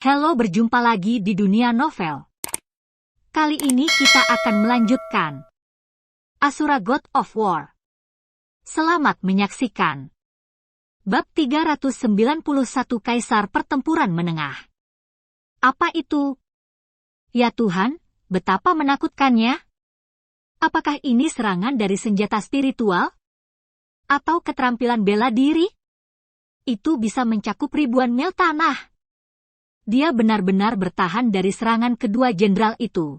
Halo, berjumpa lagi di dunia novel. Kali ini kita akan melanjutkan Asura God of War. Selamat menyaksikan. Bab 391 Kaisar Pertempuran Menengah. Apa itu? Ya Tuhan, betapa menakutkannya. Apakah ini serangan dari senjata spiritual? Atau keterampilan bela diri? Itu bisa mencakup ribuan mil tanah. Dia benar-benar bertahan dari serangan kedua jenderal itu.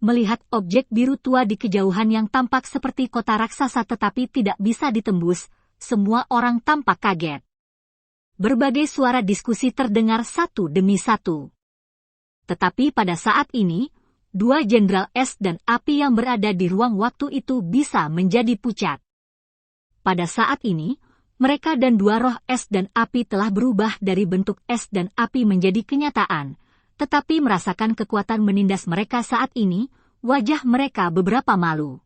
Melihat objek biru tua di kejauhan yang tampak seperti kota raksasa tetapi tidak bisa ditembus, semua orang tampak kaget. Berbagai suara diskusi terdengar satu demi satu. Tetapi pada saat ini, dua jenderal es dan api yang berada di ruang waktu itu bisa menjadi pucat. Pada saat ini, mereka dan dua roh es dan api telah berubah dari bentuk es dan api menjadi kenyataan, tetapi merasakan kekuatan menindas mereka saat ini, wajah mereka beberapa malu.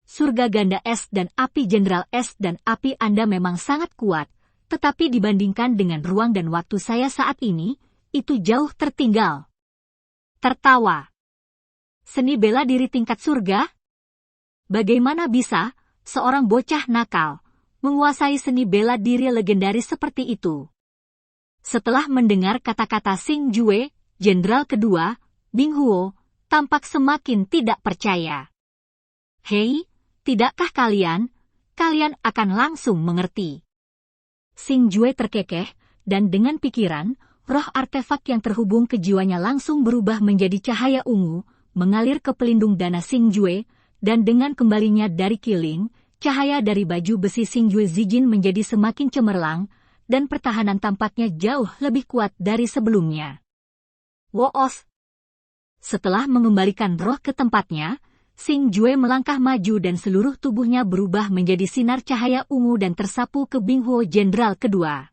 Surga ganda es dan api, jenderal es dan api Anda memang sangat kuat, tetapi dibandingkan dengan ruang dan waktu saya saat ini, itu jauh tertinggal. Tertawa. Seni bela diri tingkat surga? Bagaimana bisa seorang bocah nakal menguasai seni bela diri legendaris seperti itu? Setelah mendengar kata-kata Xing Jue, jenderal kedua, Bing Huo, tampak semakin tidak percaya. Hei, tidakkah kalian akan langsung mengerti? Xing Jue terkekeh, dan dengan pikiran, roh artefak yang terhubung ke jiwanya langsung berubah menjadi cahaya ungu, mengalir ke pelindung dana Xing Jue, dan dengan kembalinya dari Kiling, cahaya dari baju besi Xing Jue Zijin menjadi semakin cemerlang, dan pertahanan tampaknya jauh lebih kuat dari sebelumnya. Woos! Setelah mengembalikan roh ke tempatnya, Xing Jue melangkah maju dan seluruh tubuhnya berubah menjadi sinar cahaya ungu dan tersapu ke Bing Huo jenderal kedua.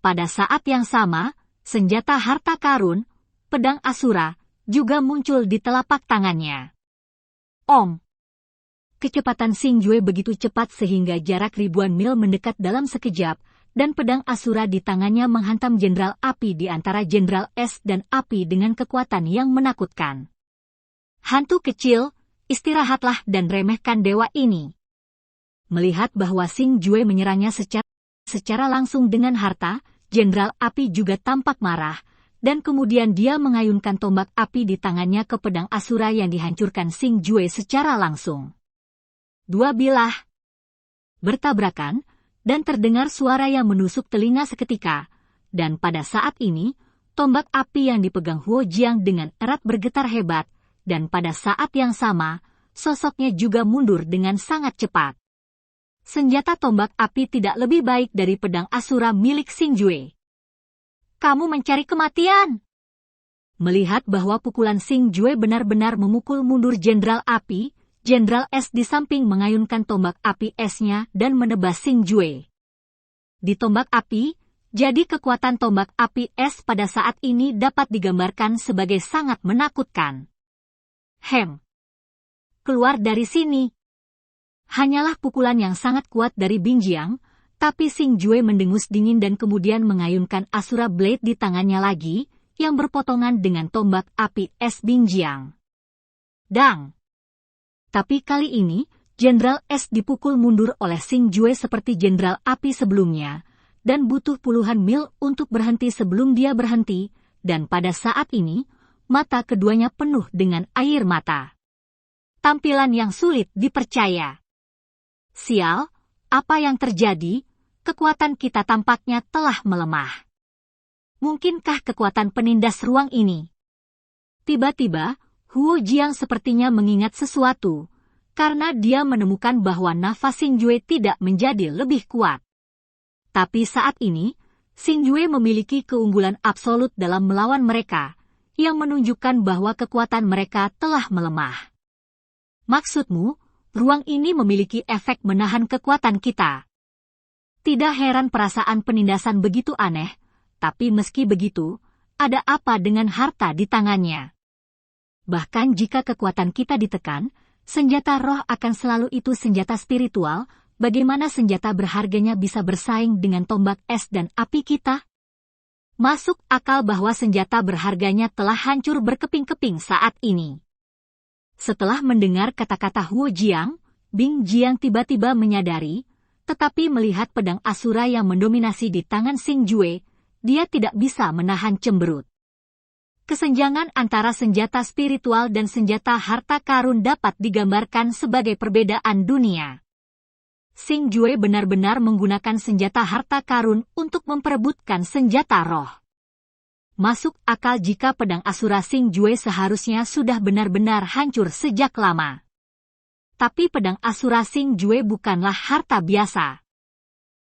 Pada saat yang sama, senjata harta karun, pedang Asura, juga muncul di telapak tangannya. Om! Kecepatan Xing Jue begitu cepat sehingga jarak ribuan mil mendekat dalam sekejap, dan pedang Asura di tangannya menghantam jenderal api di antara jenderal es dan api dengan kekuatan yang menakutkan. Hantu kecil, istirahatlah dan remehkan dewa ini. Melihat bahwa Xing Jue menyerangnya secara langsung dengan harta, jenderal api juga tampak marah, dan kemudian dia mengayunkan tombak api di tangannya ke pedang Asura yang dihancurkan Xing Jue secara langsung. Dua bilah bertabrakan, dan terdengar suara yang menusuk telinga seketika, dan pada saat ini, tombak api yang dipegang Huo Jiang dengan erat bergetar hebat, dan pada saat yang sama, sosoknya juga mundur dengan sangat cepat. Senjata tombak api tidak lebih baik dari pedang Asura milik Xing Jue. Kamu mencari kematian! Melihat bahwa pukulan Xing Jue benar-benar memukul mundur jenderal api, jenderal es di samping mengayunkan tombak api esnya dan menebas Xing Jue. Di tombak api, jadi kekuatan tombak api es pada saat ini dapat digambarkan sebagai sangat menakutkan. Keluar dari sini. Hanyalah pukulan yang sangat kuat dari Bing Jiang, tapi Xing Jue mendengus dingin dan kemudian mengayunkan Asura Blade di tangannya lagi, yang berpotongan dengan tombak api es Bing Jiang. Dang! Tapi kali ini, jenderal es dipukul mundur oleh Xing Jue seperti jenderal api sebelumnya, dan butuh puluhan mil untuk berhenti sebelum dia berhenti, dan pada saat ini, mata keduanya penuh dengan air mata. Tampilan yang sulit dipercaya. Sial, apa yang terjadi? Kekuatan kita tampaknya telah melemah. Mungkinkah kekuatan penindas ruang ini? Tiba-tiba, Huo Jiang sepertinya mengingat sesuatu, karena dia menemukan bahwa nafas Xing Jue tidak menjadi lebih kuat. Tapi saat ini, Xing Jue memiliki keunggulan absolut dalam melawan mereka, yang menunjukkan bahwa kekuatan mereka telah melemah. Maksudmu, ruang ini memiliki efek menahan kekuatan kita. Tidak heran perasaan penindasan begitu aneh, tapi meski begitu, ada apa dengan harta di tangannya? Bahkan jika kekuatan kita ditekan, senjata roh akan selalu itu senjata spiritual, bagaimana senjata berharganya bisa bersaing dengan tombak es dan api kita? Masuk akal bahwa senjata berharganya telah hancur berkeping-keping saat ini. Setelah mendengar kata-kata Huo Jiang, Bing Jiang tiba-tiba menyadari, tetapi melihat pedang Asura yang mendominasi di tangan Xing Jue, dia tidak bisa menahan cemberut. Kesenjangan antara senjata spiritual dan senjata harta karun dapat digambarkan sebagai perbedaan dunia. Xing Jue benar-benar menggunakan senjata harta karun untuk memperebutkan senjata roh. Masuk akal jika pedang Asura Xing Jue seharusnya sudah benar-benar hancur sejak lama. Tapi pedang Asura Xing Jue bukanlah harta biasa.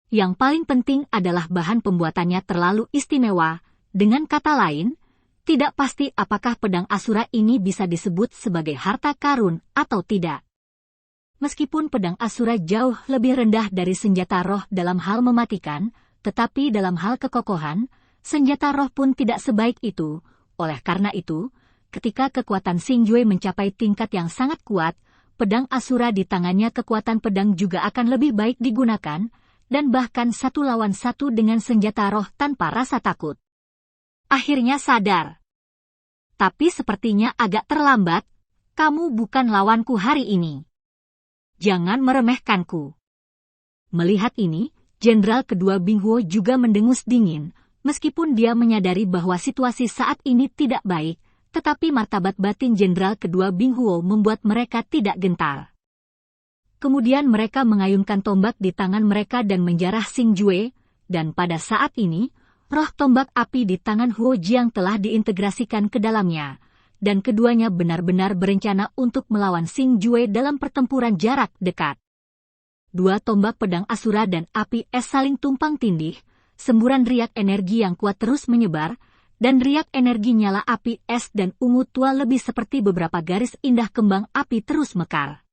Yang paling penting adalah bahan pembuatannya terlalu istimewa, dengan kata lain, tidak pasti apakah pedang Asura ini bisa disebut sebagai harta karun atau tidak. Meskipun pedang Asura jauh lebih rendah dari senjata roh dalam hal mematikan, tetapi dalam hal kekokohan, senjata roh pun tidak sebaik itu. Oleh karena itu, ketika kekuatan Xing Jue mencapai tingkat yang sangat kuat, pedang Asura di tangannya kekuatan pedang juga akan lebih baik digunakan, dan bahkan satu lawan satu dengan senjata roh tanpa rasa takut. Akhirnya sadar. Tapi sepertinya agak terlambat, kamu bukan lawanku hari ini. Jangan meremehkanku. Melihat ini, Jenderal kedua Bing Huo juga mendengus dingin, meskipun dia menyadari bahwa situasi saat ini tidak baik, tetapi martabat batin Jenderal kedua Bing Huo membuat mereka tidak gentar. Kemudian mereka mengayunkan tombak di tangan mereka dan menjarah Xing Jue, dan pada saat ini, roh tombak api di tangan Huo Jiang telah diintegrasikan ke dalamnya, dan keduanya benar-benar berencana untuk melawan Xing Jue dalam pertempuran jarak dekat. Dua tombak pedang Asura dan api es saling tumpang tindih, semburan riak energi yang kuat terus menyebar, dan riak energi nyala api es dan ungu tua lebih seperti beberapa garis indah kembang api terus mekar.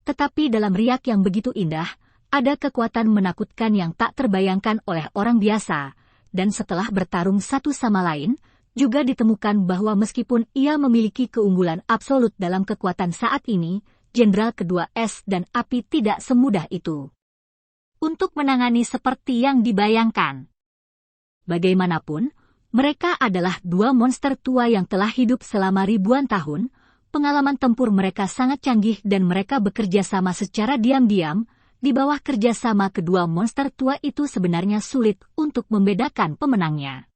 Tetapi dalam riak yang begitu indah, ada kekuatan menakutkan yang tak terbayangkan oleh orang biasa, dan setelah bertarung satu sama lain, juga ditemukan bahwa meskipun ia memiliki keunggulan absolut dalam kekuatan saat ini, Jenderal kedua es dan api tidak semudah itu untuk menangani seperti yang dibayangkan. Bagaimanapun, mereka adalah dua monster tua yang telah hidup selama ribuan tahun, pengalaman tempur mereka sangat canggih dan mereka bekerja sama secara diam-diam. Di bawah kerjasama kedua monster tua itu sebenarnya sulit untuk membedakan pemenangnya.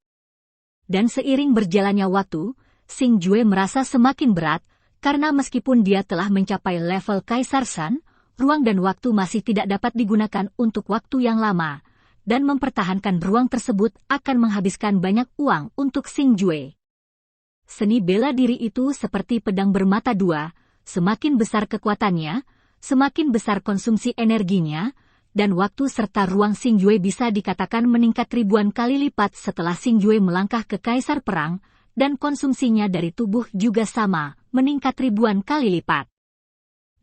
Dan seiring berjalannya waktu, Xing Jue merasa semakin berat, karena meskipun dia telah mencapai level Kaisar San, ruang dan waktu masih tidak dapat digunakan untuk waktu yang lama, dan mempertahankan ruang tersebut akan menghabiskan banyak uang untuk Xing Jue. Seni bela diri itu seperti pedang bermata dua, semakin besar kekuatannya, semakin besar konsumsi energinya, dan waktu serta ruang Xing Jue bisa dikatakan meningkat ribuan kali lipat setelah Xing Jue melangkah ke Kaisar Perang, dan konsumsinya dari tubuh juga sama, meningkat ribuan kali lipat.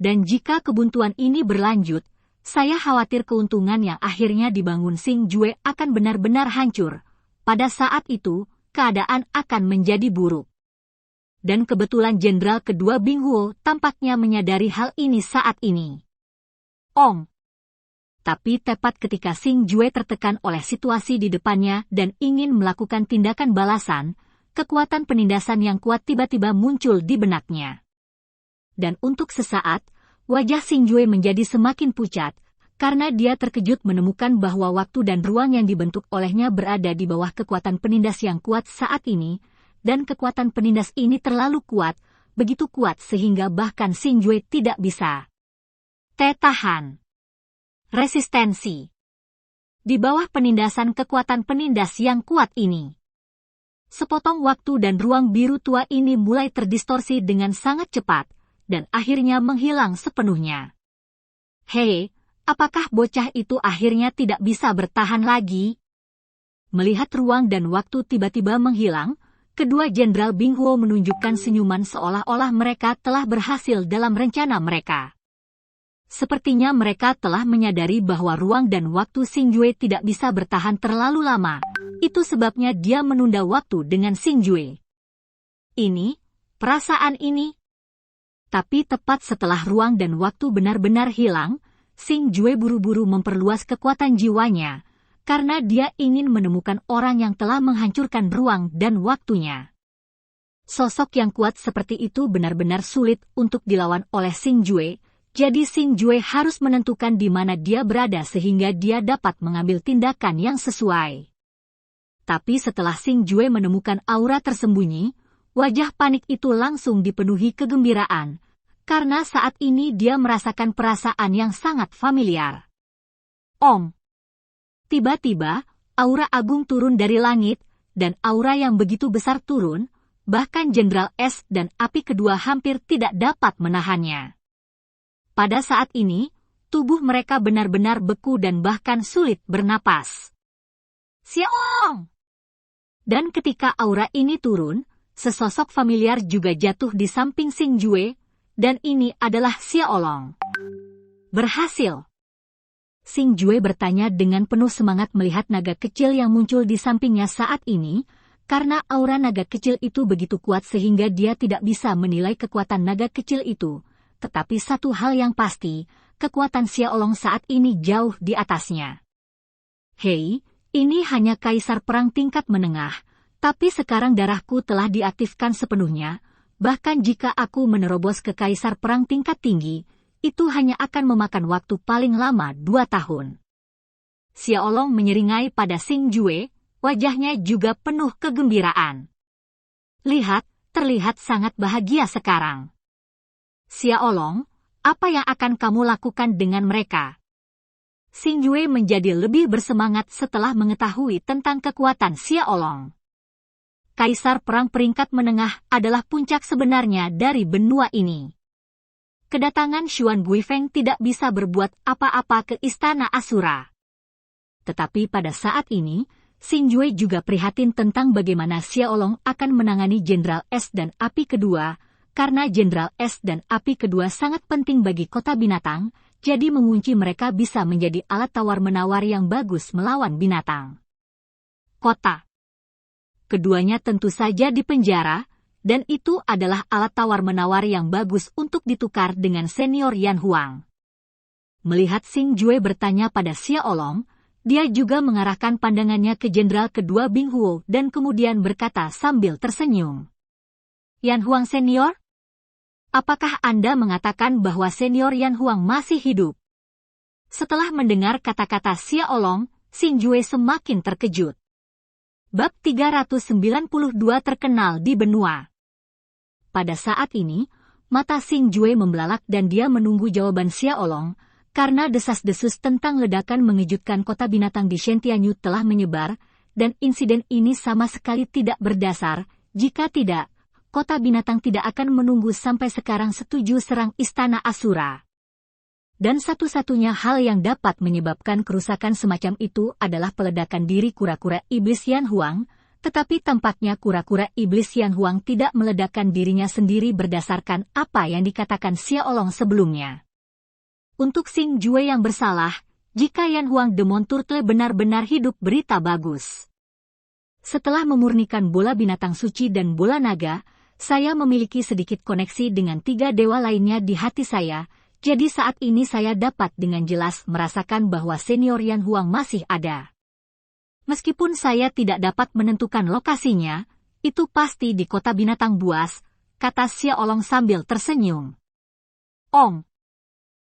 Dan jika kebuntuan ini berlanjut, saya khawatir keuntungan yang akhirnya dibangun Xing Jue akan benar-benar hancur. Pada saat itu, keadaan akan menjadi buruk. Dan kebetulan Jenderal kedua Bing Huo tampaknya menyadari hal ini saat ini. Tapi tepat ketika Xing Jue tertekan oleh situasi di depannya dan ingin melakukan tindakan balasan, kekuatan penindasan yang kuat tiba-tiba muncul di benaknya. Dan untuk sesaat, wajah Xing Jue menjadi semakin pucat, karena dia terkejut menemukan bahwa waktu dan ruang yang dibentuk olehnya berada di bawah kekuatan penindas yang kuat saat ini, dan kekuatan penindas ini terlalu kuat, begitu kuat sehingga bahkan Xing Jue tidak bisa tahan. Resistensi. Di bawah penindasan kekuatan penindas yang kuat ini, sepotong waktu dan ruang biru tua ini mulai terdistorsi dengan sangat cepat, dan akhirnya menghilang sepenuhnya. Hei, apakah bocah itu akhirnya tidak bisa bertahan lagi? Melihat ruang dan waktu tiba-tiba menghilang, kedua Jenderal Bing Huo menunjukkan senyuman seolah-olah mereka telah berhasil dalam rencana mereka. Sepertinya mereka telah menyadari bahwa ruang dan waktu Xing Jue tidak bisa bertahan terlalu lama. Itu sebabnya dia menunda waktu dengan Xing Jue. Perasaan ini. Tapi tepat setelah ruang dan waktu benar-benar hilang, Xing Jue buru-buru memperluas kekuatan jiwanya, karena dia ingin menemukan orang yang telah menghancurkan ruang dan waktunya. Sosok yang kuat seperti itu benar-benar sulit untuk dilawan oleh Xing Jue, jadi Xing Jue harus menentukan di mana dia berada sehingga dia dapat mengambil tindakan yang sesuai. Tapi setelah Xing Jue menemukan aura tersembunyi, wajah panik itu langsung dipenuhi kegembiraan, karena saat ini dia merasakan perasaan yang sangat familiar. Om! Tiba-tiba, aura agung turun dari langit, dan aura yang begitu besar turun, bahkan Jenderal Es dan Api kedua hampir tidak dapat menahannya. Pada saat ini, tubuh mereka benar-benar beku dan bahkan sulit bernapas. Xiaolong! Dan ketika aura ini turun, sesosok familiar juga jatuh di samping Xing Jue, dan ini adalah Xiaolong. Berhasil! Xing Jue bertanya dengan penuh semangat melihat naga kecil yang muncul di sampingnya saat ini, karena aura naga kecil itu begitu kuat sehingga dia tidak bisa menilai kekuatan naga kecil itu. Tetapi satu hal yang pasti, kekuatan Xiaolong saat ini jauh di atasnya. Hei, ini hanya kaisar perang tingkat menengah, tapi sekarang darahku telah diaktifkan sepenuhnya, bahkan jika aku menerobos ke kaisar perang tingkat tinggi, itu hanya akan memakan waktu paling lama 2 tahun. Xiaolong menyeringai pada Xing Jue, wajahnya juga penuh kegembiraan. Lihat, terlihat sangat bahagia sekarang. Xiaolong, apa yang akan kamu lakukan dengan mereka? Xing Jue menjadi lebih bersemangat setelah mengetahui tentang kekuatan Xiaolong. Kaisar perang peringkat menengah adalah puncak sebenarnya dari benua ini. Kedatangan Xuan Guifeng tidak bisa berbuat apa-apa ke istana Asura. Tetapi pada saat ini, Xing Jue juga prihatin tentang bagaimana Xiaolong akan menangani Jenderal Es dan Api kedua, karena Jenderal Es dan Api kedua sangat penting bagi kota binatang, jadi mengunci mereka bisa menjadi alat tawar-menawar yang bagus melawan binatang. Kota. Keduanya tentu saja dipenjara, dan itu adalah alat tawar-menawar yang bagus untuk ditukar dengan senior Yan Huang. Melihat Xing Jue bertanya pada Xiaolong, dia juga mengarahkan pandangannya ke jenderal kedua Bing Huo dan kemudian berkata sambil tersenyum. Yan Huang senior? Apakah Anda mengatakan bahwa senior Yan Huang masih hidup? Setelah mendengar kata-kata Xiaolong, Xing Jue semakin terkejut. Bab 392 terkenal di benua. Pada saat ini, mata Xing Jue membelalak dan dia menunggu jawaban Xiaolong, karena desas-desus tentang ledakan mengejutkan kota binatang di Shentianyu telah menyebar, dan insiden ini sama sekali tidak berdasar, jika tidak, kota binatang tidak akan menunggu sampai sekarang setuju serang istana Asura. Dan satu-satunya hal yang dapat menyebabkan kerusakan semacam itu adalah peledakan diri kura-kura iblis Yan Huang, tetapi tampaknya kura-kura iblis Yan Huang tidak meledakkan dirinya sendiri berdasarkan apa yang dikatakan Xiaolong sebelumnya. Untuk Xing Jue yang bersalah, jika Yan Huang Demon Turtle benar-benar hidup berita bagus. Setelah memurnikan bola binatang suci dan bola naga, saya memiliki sedikit koneksi dengan 3 dewa lainnya di hati saya, jadi saat ini saya dapat dengan jelas merasakan bahwa senior Yan Huang masih ada. Meskipun saya tidak dapat menentukan lokasinya, itu pasti di kota binatang buas, kata Xiaolong sambil tersenyum. Om.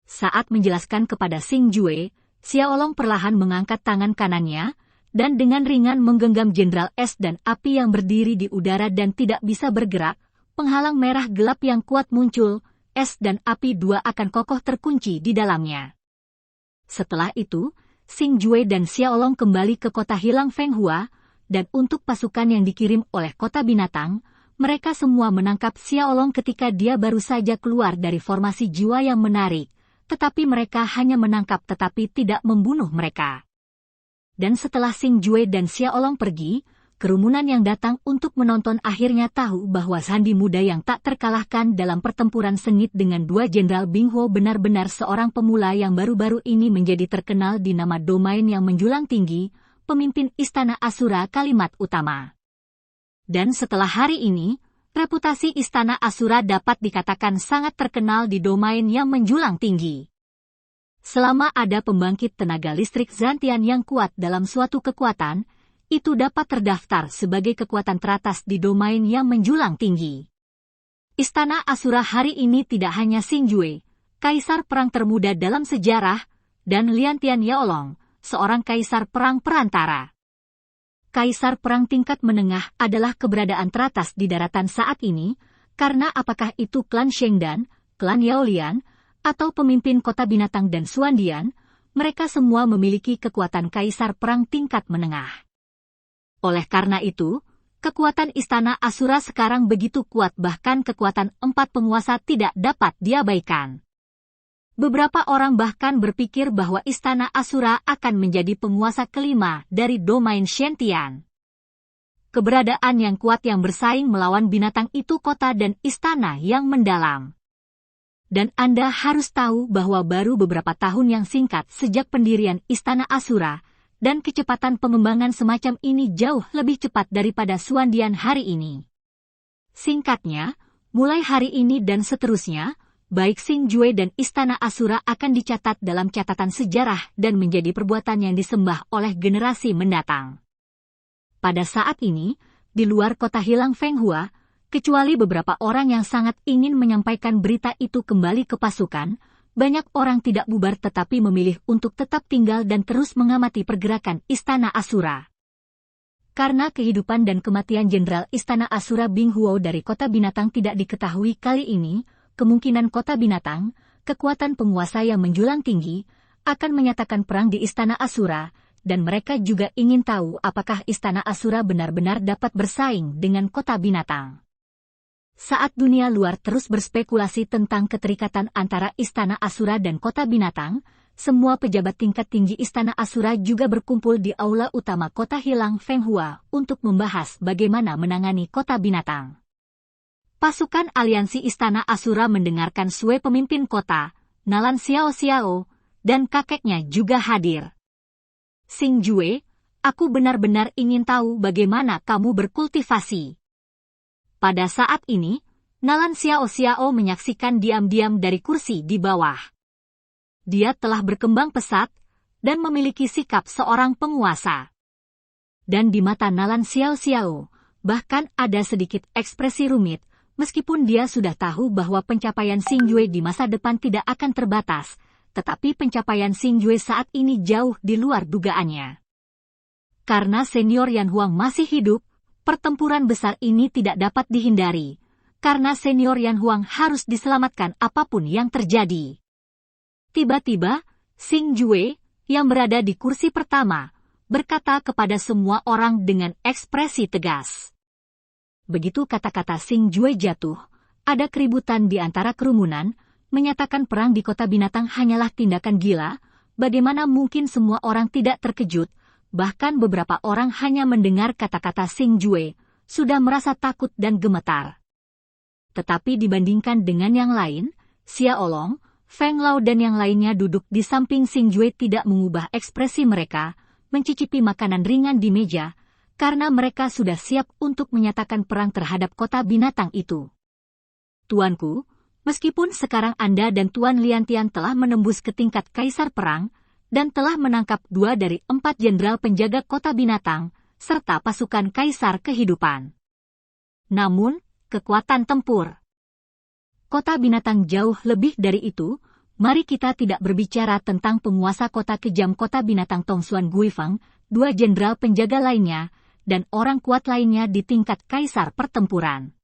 Saat menjelaskan kepada Xing Jue, Xiaolong perlahan mengangkat tangan kanannya, dan dengan ringan menggenggam Jenderal Es dan Api yang berdiri di udara dan tidak bisa bergerak, penghalang merah gelap yang kuat muncul, Es dan Api dua akan kokoh terkunci di dalamnya. Setelah itu, Xing Jue dan Xiaolong kembali ke kota hilang Feng Hua, dan untuk pasukan yang dikirim oleh kota binatang, mereka semua menangkap Xiaolong ketika dia baru saja keluar dari formasi jiwa yang menarik, tetapi mereka hanya menangkap tetapi tidak membunuh mereka. Dan setelah Xing Jue dan Xiaolong pergi, kerumunan yang datang untuk menonton akhirnya tahu bahwa sandi muda yang tak terkalahkan dalam pertempuran sengit dengan 2 Jenderal Bing Huo benar-benar seorang pemula yang baru-baru ini menjadi terkenal di nama domain yang menjulang tinggi, pemimpin Istana Asura Kalimat Utama. Dan setelah hari ini, reputasi Istana Asura dapat dikatakan sangat terkenal di domain yang menjulang tinggi. Selama ada pembangkit tenaga listrik Zantian yang kuat dalam suatu kekuatan, itu dapat terdaftar sebagai kekuatan teratas di domain yang menjulang tinggi. Istana Asura hari ini tidak hanya Xingjue, kaisar perang termuda dalam sejarah, dan Liantian Yaolong, seorang kaisar perang perantara. Kaisar perang tingkat menengah adalah keberadaan teratas di daratan saat ini, karena apakah itu klan Shengdan, klan Yaolian, atau pemimpin kota binatang dan Xuandian, mereka semua memiliki kekuatan kaisar perang tingkat menengah. Oleh karena itu, kekuatan Istana Asura sekarang begitu kuat bahkan kekuatan 4 penguasa tidak dapat diabaikan. Beberapa orang bahkan berpikir bahwa Istana Asura akan menjadi penguasa kelima dari domain Shen-Tian. Keberadaan yang kuat yang bersaing melawan binatang itu kota dan istana yang mendalam. Dan Anda harus tahu bahwa baru beberapa tahun yang singkat sejak pendirian Istana Asura, dan kecepatan pengembangan semacam ini jauh lebih cepat daripada Xuandian hari ini. Singkatnya, mulai hari ini dan seterusnya, baik Xingjue dan Istana Asura akan dicatat dalam catatan sejarah dan menjadi perbuatan yang disembah oleh generasi mendatang. Pada saat ini, di luar kota hilang Fenghua, kecuali beberapa orang yang sangat ingin menyampaikan berita itu kembali ke pasukan, banyak orang tidak bubar tetapi memilih untuk tetap tinggal dan terus mengamati pergerakan Istana Asura. Karena kehidupan dan kematian Jenderal Istana Asura Bing Huo dari kota binatang tidak diketahui kali ini, kemungkinan kota binatang, kekuatan penguasa yang menjulang tinggi, akan menyatakan perang di Istana Asura, dan mereka juga ingin tahu apakah Istana Asura benar-benar dapat bersaing dengan kota binatang. Saat dunia luar terus berspekulasi tentang keterikatan antara Istana Asura dan kota binatang, semua pejabat tingkat tinggi Istana Asura juga berkumpul di aula utama kota hilang Fenghua untuk membahas bagaimana menangani kota binatang. Pasukan aliansi Istana Asura mendengarkan Sue pemimpin kota, Nalan Xiao Xiao, dan kakeknya juga hadir. Xingjue, aku benar-benar ingin tahu bagaimana kamu berkultivasi. Pada saat ini, Nalan Xiao Xiao menyaksikan diam-diam dari kursi di bawah. Dia telah berkembang pesat, dan memiliki sikap seorang penguasa. Dan di mata Nalan Xiao Xiao, bahkan ada sedikit ekspresi rumit, meskipun dia sudah tahu bahwa pencapaian Xingjue di masa depan tidak akan terbatas, tetapi pencapaian Xingjue saat ini jauh di luar dugaannya. Karena senior Yan Huang masih hidup, pertempuran besar ini tidak dapat dihindari, karena senior Yan Huang harus diselamatkan apapun yang terjadi. Tiba-tiba, Xingjue, yang berada di kursi pertama, berkata kepada semua orang dengan ekspresi tegas. Begitu kata-kata Xingjue jatuh, ada keributan di antara kerumunan, menyatakan perang di kota binatang hanyalah tindakan gila, bagaimana mungkin semua orang tidak terkejut, bahkan beberapa orang hanya mendengar kata-kata Xingjue, sudah merasa takut dan gemetar. Tetapi dibandingkan dengan yang lain, Xiaolong, Feng Lao dan yang lainnya duduk di samping Xingjue tidak mengubah ekspresi mereka, mencicipi makanan ringan di meja, karena mereka sudah siap untuk menyatakan perang terhadap kota binatang itu. Tuanku, meskipun sekarang Anda dan Tuan Liantian telah menembus ke tingkat kaisar perang, dan telah menangkap 2 dari 4 jenderal penjaga kota binatang, serta pasukan kaisar kehidupan. Namun, kekuatan tempur kota binatang jauh lebih dari itu. Mari kita tidak berbicara tentang penguasa kota kejam kota binatang Tongxuan Guifeng, 2 jenderal penjaga lainnya, dan orang kuat lainnya di tingkat kaisar pertempuran.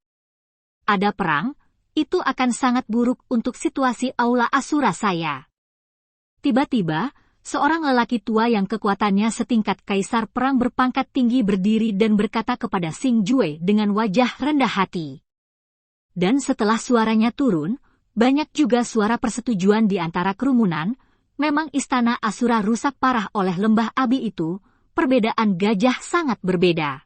Ada perang, itu akan sangat buruk untuk situasi aula Asura saya. Tiba-tiba, seorang lelaki tua yang kekuatannya setingkat kaisar perang berpangkat tinggi berdiri dan berkata kepada Xingjue dengan wajah rendah hati. Dan setelah suaranya turun, banyak juga suara persetujuan di antara kerumunan, memang Istana Asura rusak parah oleh lembah Abi itu, perbedaan gajah sangat berbeda.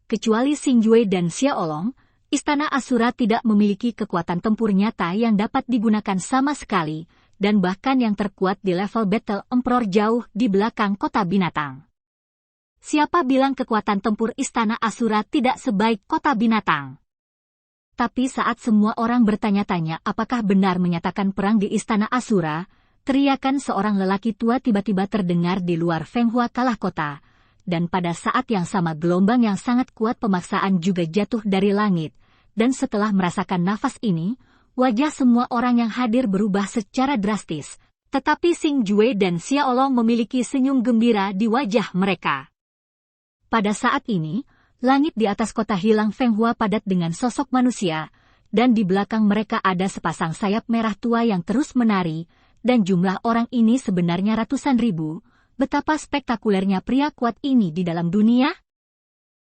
Kecuali Xingjue dan Xiaolong, Istana Asura tidak memiliki kekuatan tempur nyata yang dapat digunakan sama sekali, dan bahkan yang terkuat di level Battle Emperor jauh di belakang kota binatang. Siapa bilang kekuatan tempur Istana Asura tidak sebaik kota binatang? Tapi saat semua orang bertanya-tanya apakah benar menyatakan perang di Istana Asura, teriakan seorang lelaki tua tiba-tiba terdengar di luar Fenghua Kalah Kota, dan pada saat yang sama gelombang yang sangat kuat pemaksaan juga jatuh dari langit, dan setelah merasakan nafas ini, wajah semua orang yang hadir berubah secara drastis, tetapi Xing Jue dan Xiaolong memiliki senyum gembira di wajah mereka. Pada saat ini, langit di atas kota hilang Fenghua padat dengan sosok manusia, dan di belakang mereka ada sepasang sayap merah tua yang terus menari, dan jumlah orang ini sebenarnya ratusan ribu. Betapa spektakulernya pria kuat ini di dalam dunia?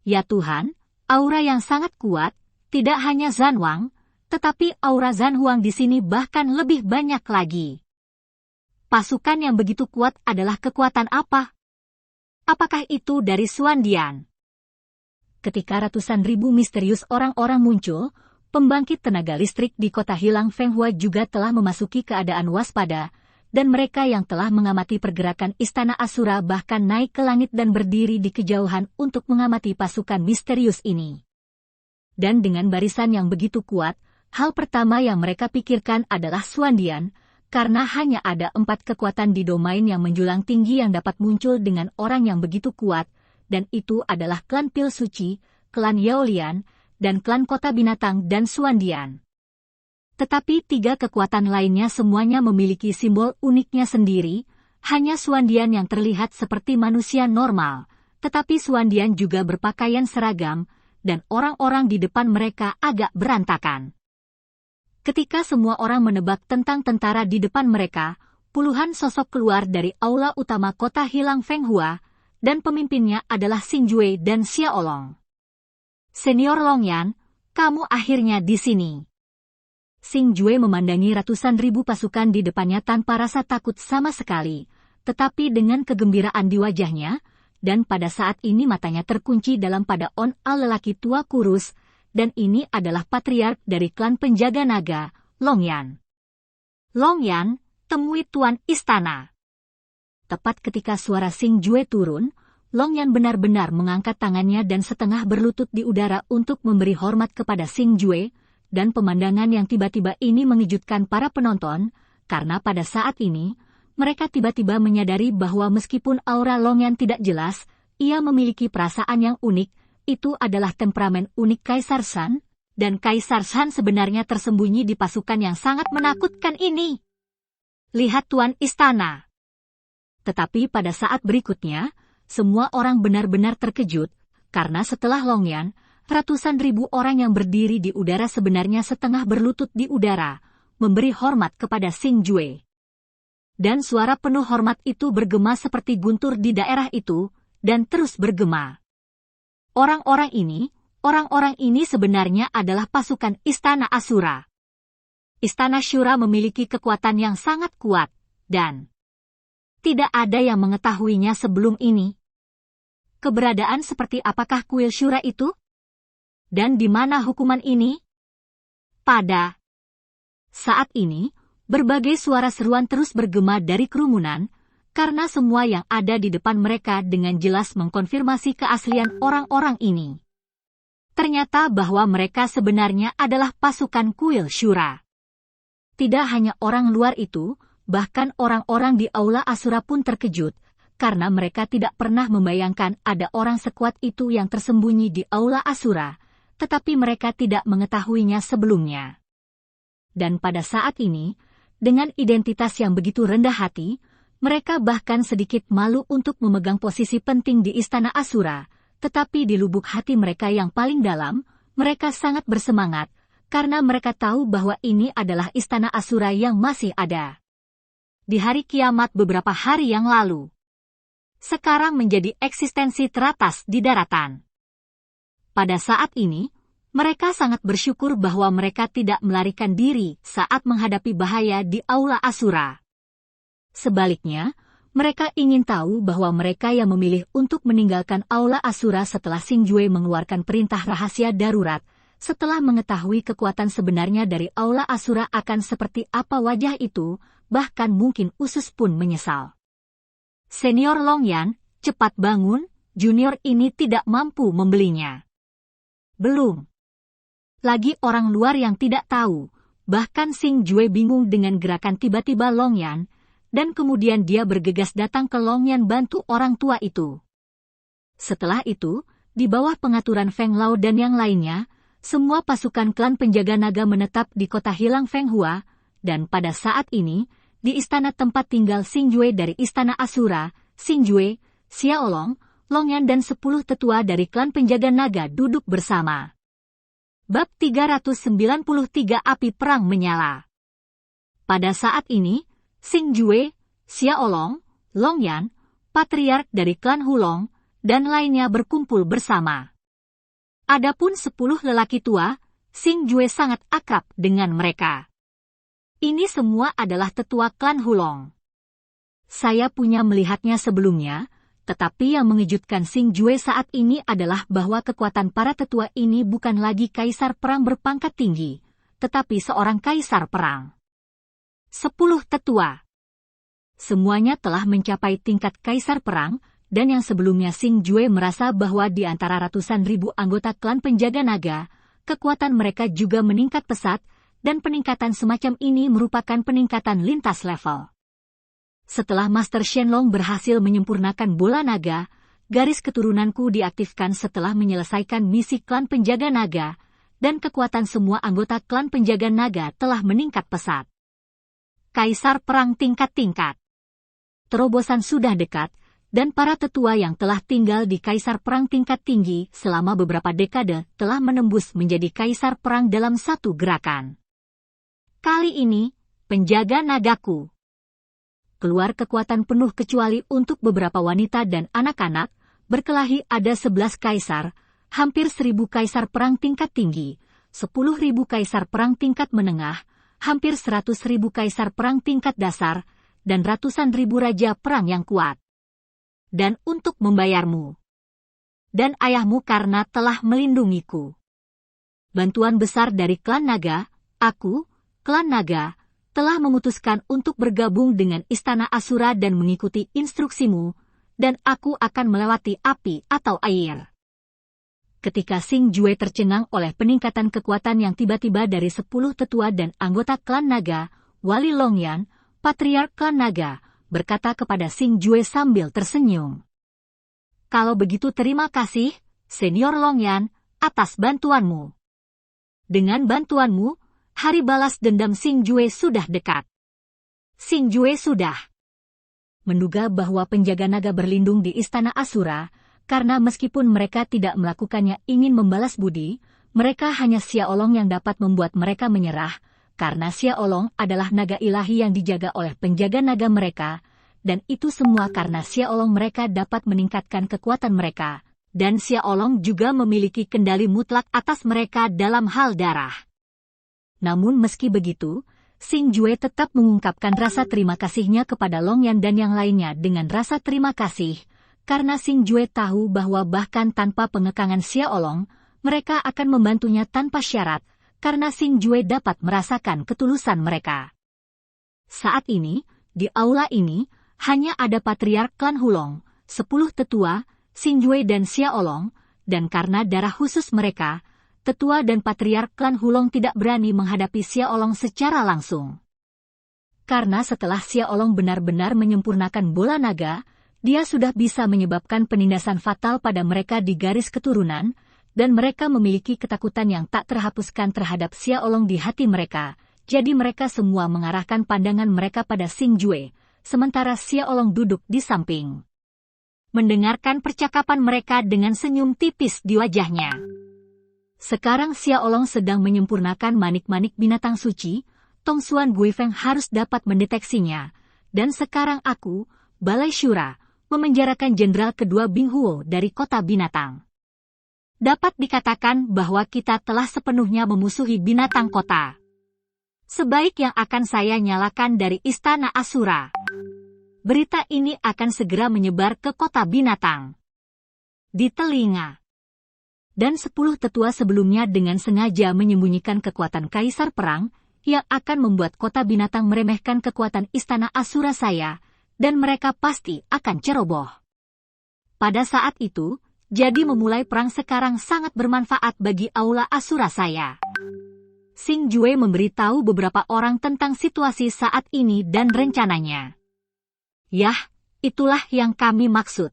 Ya Tuhan, aura yang sangat kuat, tidak hanya Zhan Wang, tetapi aura Zhan Huang di sini bahkan lebih banyak lagi. Pasukan yang begitu kuat adalah kekuatan apa? Apakah itu dari Xuandian? Ketika ratusan ribu misterius orang-orang muncul, pembangkit tenaga listrik di kota hilang Fenghua juga telah memasuki keadaan waspada, dan mereka yang telah mengamati pergerakan Istana Asura bahkan naik ke langit dan berdiri di kejauhan untuk mengamati pasukan misterius ini. Dan dengan barisan yang begitu kuat, hal pertama yang mereka pikirkan adalah Xuandian, karena hanya ada 4 kekuatan di domain yang menjulang tinggi yang dapat muncul dengan orang yang begitu kuat, dan itu adalah klan Pil Suci, klan Yaolian, dan klan Kota Binatang dan Xuandian. Tetapi 3 kekuatan lainnya semuanya memiliki simbol uniknya sendiri, hanya Xuandian yang terlihat seperti manusia normal, tetapi Xuandian juga berpakaian seragam, dan orang-orang di depan mereka agak berantakan. Ketika semua orang menebak tentang tentara di depan mereka, puluhan sosok keluar dari aula utama kota hilang Fenghua, dan pemimpinnya adalah Xing Jue dan Xiaolong. Senior Longyan, kamu akhirnya di sini. Xing Jue memandangi ratusan ribu pasukan di depannya tanpa rasa takut sama sekali, tetapi dengan kegembiraan di wajahnya, dan pada saat ini matanya terkunci dalam pada On-Al lelaki tua kurus, dan ini adalah patriark dari klan penjaga naga, Longyan. Longyan, temui Tuan Istana. Tepat ketika suara Xing Jue turun, Longyan benar-benar mengangkat tangannya dan setengah berlutut di udara untuk memberi hormat kepada Xing Jue, dan pemandangan yang tiba-tiba ini mengejutkan para penonton, karena pada saat ini, mereka tiba-tiba menyadari bahwa meskipun aura Longyan tidak jelas, ia memiliki perasaan yang unik, itu adalah temperamen unik Kaisar Shan, dan Kaisar Shan sebenarnya tersembunyi di pasukan yang sangat menakutkan ini. Lihat Tuan Istana. Tetapi pada saat berikutnya, semua orang benar-benar terkejut, karena setelah Longyan, ratusan ribu orang yang berdiri di udara sebenarnya setengah berlutut di udara, memberi hormat kepada Xing Jue. Dan suara penuh hormat itu bergema seperti guntur di daerah itu, dan terus bergema. Orang-orang ini sebenarnya adalah pasukan Istana Asura. Istana Shura memiliki kekuatan yang sangat kuat, dan tidak ada yang mengetahuinya sebelum ini. Keberadaan seperti apakah kuil Shura itu? Dan di mana hukuman ini? Pada saat ini, berbagai suara seruan terus bergema dari kerumunan, karena semua yang ada di depan mereka dengan jelas mengkonfirmasi keaslian orang-orang ini. Ternyata bahwa mereka sebenarnya adalah pasukan kuil Shura. Tidak hanya orang luar itu, bahkan orang-orang di aula Asura pun terkejut, karena mereka tidak pernah membayangkan ada orang sekuat itu yang tersembunyi di aula Asura, tetapi mereka tidak mengetahuinya sebelumnya. Dan pada saat ini, dengan identitas yang begitu rendah hati, mereka bahkan sedikit malu untuk memegang posisi penting di Istana Asura, tetapi di lubuk hati mereka yang paling dalam, mereka sangat bersemangat, karena mereka tahu bahwa ini adalah Istana Asura yang masih ada. Di hari kiamat beberapa hari yang lalu, sekarang menjadi eksistensi teratas di daratan. Pada saat ini, mereka sangat bersyukur bahwa mereka tidak melarikan diri saat menghadapi bahaya di aula Asura. Sebaliknya, mereka ingin tahu bahwa mereka yang memilih untuk meninggalkan aula Asura setelah Xing Jue mengeluarkan perintah rahasia darurat, setelah mengetahui kekuatan sebenarnya dari aula Asura akan seperti apa wajah itu, bahkan mungkin usus pun menyesal. Senior Longyan, cepat bangun, junior ini tidak mampu membelinya. Belum lagi orang luar yang tidak tahu, bahkan Xing Jue bingung dengan gerakan tiba-tiba Longyan, dan kemudian dia bergegas datang ke Longyan bantu orang tua itu. Setelah itu, di bawah pengaturan Feng Lao dan yang lainnya, semua pasukan klan penjaga naga menetap di kota Hilang Feng Hua, dan pada saat ini, di istana tempat tinggal Xing Jue dari Istana Asura, Xing Jue, Xiaolong, Longyan dan 10 tetua dari klan penjaga naga duduk bersama. Bab 393 Api Perang Menyala. Pada saat ini, Xing Jue, Xiaolong, Longyan, patriark dari klan Hulong, dan lainnya berkumpul bersama. Adapun 10 lelaki tua, Xing Jue sangat akrab dengan mereka. Ini semua adalah tetua klan Hulong. Saya punya melihatnya sebelumnya, tetapi yang mengejutkan Xing Jue saat ini adalah bahwa kekuatan para tetua ini bukan lagi kaisar perang berpangkat tinggi, tetapi seorang kaisar perang. 10 tetua. Semuanya telah mencapai tingkat kaisar perang, dan yang sebelumnya Xing Jue merasa bahwa di antara ratusan ribu anggota klan penjaga naga, kekuatan mereka juga meningkat pesat, dan peningkatan semacam ini merupakan peningkatan lintas level. Setelah Master Shenlong berhasil menyempurnakan bola naga, garis keturunanku diaktifkan setelah menyelesaikan misi klan penjaga naga, dan kekuatan semua anggota klan penjaga naga telah meningkat pesat. Kaisar perang tingkat-tingkat. Terobosan sudah dekat, dan para tetua yang telah tinggal di kaisar perang tingkat tinggi selama beberapa dekade telah menembus menjadi kaisar perang dalam satu gerakan. Kali ini, penjaga nagaku. Keluar kekuatan penuh kecuali untuk beberapa wanita dan anak-anak, berkelahi ada 11 kaisar, hampir 1000 kaisar perang tingkat tinggi, 10.000 kaisar perang tingkat menengah, hampir 100.000 kaisar perang tingkat dasar, dan ratusan ribu raja perang yang kuat. Dan untuk membayarmu. Dan ayahmu karena telah melindungiku. Bantuan besar dari klan naga, aku, klan naga, telah memutuskan untuk bergabung dengan Istana Asura dan mengikuti instruksimu, dan aku akan melewati api atau air. Ketika Xing Jue tercengang oleh peningkatan kekuatan yang tiba-tiba dari 10 tetua dan anggota klan naga, Wali Longyan, patriark klan naga, berkata kepada Xing Jue sambil tersenyum. Kalau begitu terima kasih, Senior Longyan, atas bantuanmu. Dengan bantuanmu, hari balas dendam Xing Jue sudah dekat. Xing Jue sudah menduga bahwa penjaga naga berlindung di Istana Asura, karena meskipun mereka tidak melakukannya ingin membalas budi, mereka hanya Xiaolong yang dapat membuat mereka menyerah, karena Xiaolong adalah naga ilahi yang dijaga oleh penjaga naga mereka, dan itu semua karena Xiaolong mereka dapat meningkatkan kekuatan mereka, dan Xiaolong juga memiliki kendali mutlak atas mereka dalam hal darah. Namun meski begitu, Xing Jue tetap mengungkapkan rasa terima kasihnya kepada Longyan dan yang lainnya dengan rasa terima kasih, karena Xing Jue tahu bahwa bahkan tanpa pengekangan Xiaolong, mereka akan membantunya tanpa syarat, karena Xing Jue dapat merasakan ketulusan mereka. Saat ini, di aula ini, hanya ada patriark klan Hulong, 10 tetua, Xing Jue dan Xiaolong, dan karena darah khusus mereka, tetua dan patriark klan Hulong tidak berani menghadapi Xiaolong secara langsung. Karena setelah Xiaolong benar-benar menyempurnakan bola naga, dia sudah bisa menyebabkan penindasan fatal pada mereka di garis keturunan, dan mereka memiliki ketakutan yang tak terhapuskan terhadap Xiaolong di hati mereka, jadi mereka semua mengarahkan pandangan mereka pada Xing Jue, sementara Xiaolong duduk di samping. Mendengarkan percakapan mereka dengan senyum tipis di wajahnya. Sekarang Xiaolong sedang menyempurnakan manik-manik binatang suci, Tong Xuan Guifeng harus dapat mendeteksinya, dan sekarang aku, Balai Syura, memenjarakan jenderal kedua Bing Huo dari kota binatang. Dapat dikatakan bahwa kita telah sepenuhnya memusuhi binatang kota. Sebaik yang akan saya nyalakan dari Istana Asura. Berita ini akan segera menyebar ke kota binatang. Di telinga. Dan 10 tetua sebelumnya dengan sengaja menyembunyikan kekuatan kaisar perang, yang akan membuat kota binatang meremehkan kekuatan Istana Asura saya, dan mereka pasti akan ceroboh. Pada saat itu, jadi memulai perang sekarang sangat bermanfaat bagi aula Asura saya. Xing Jue memberitahu beberapa orang tentang situasi saat ini dan rencananya. Yah, itulah yang kami maksud.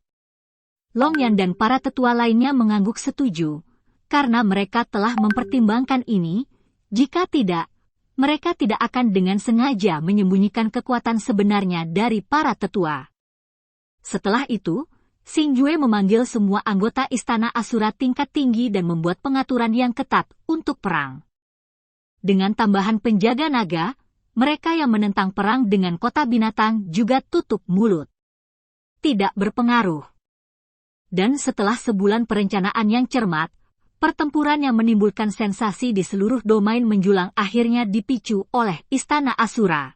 Long Yan dan para tetua lainnya mengangguk setuju, karena mereka telah mempertimbangkan ini. Jika tidak, mereka tidak akan dengan sengaja menyembunyikan kekuatan sebenarnya dari para tetua. Setelah itu, Xing Jue memanggil semua anggota Istana Asura tingkat tinggi dan membuat pengaturan yang ketat untuk perang. Dengan tambahan penjaga naga, mereka yang menentang perang dengan kota binatang juga tutup mulut. Tidak berpengaruh. Dan setelah sebulan perencanaan yang cermat, pertempuran yang menimbulkan sensasi di seluruh domain menjulang akhirnya dipicu oleh Istana Asura.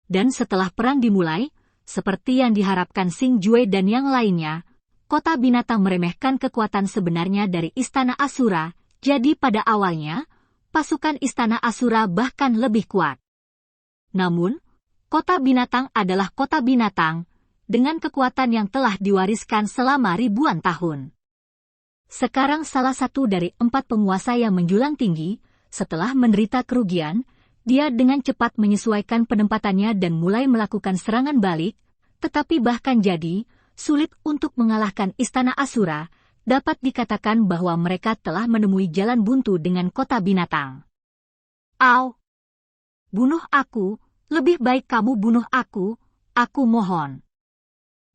Dan setelah perang dimulai, seperti yang diharapkan Xing Jue dan yang lainnya, kota binatang meremehkan kekuatan sebenarnya dari Istana Asura, jadi pada awalnya, pasukan Istana Asura bahkan lebih kuat. Namun, kota binatang adalah kota binatang, dengan kekuatan yang telah diwariskan selama ribuan tahun. Sekarang salah satu dari 4 penguasa yang menjulang tinggi, setelah menderita kerugian, dia dengan cepat menyesuaikan penempatannya dan mulai melakukan serangan balik, tetapi bahkan jadi, sulit untuk mengalahkan Istana Asura, dapat dikatakan bahwa mereka telah menemui jalan buntu dengan kota binatang. Au! Bunuh aku, lebih baik kamu bunuh aku mohon.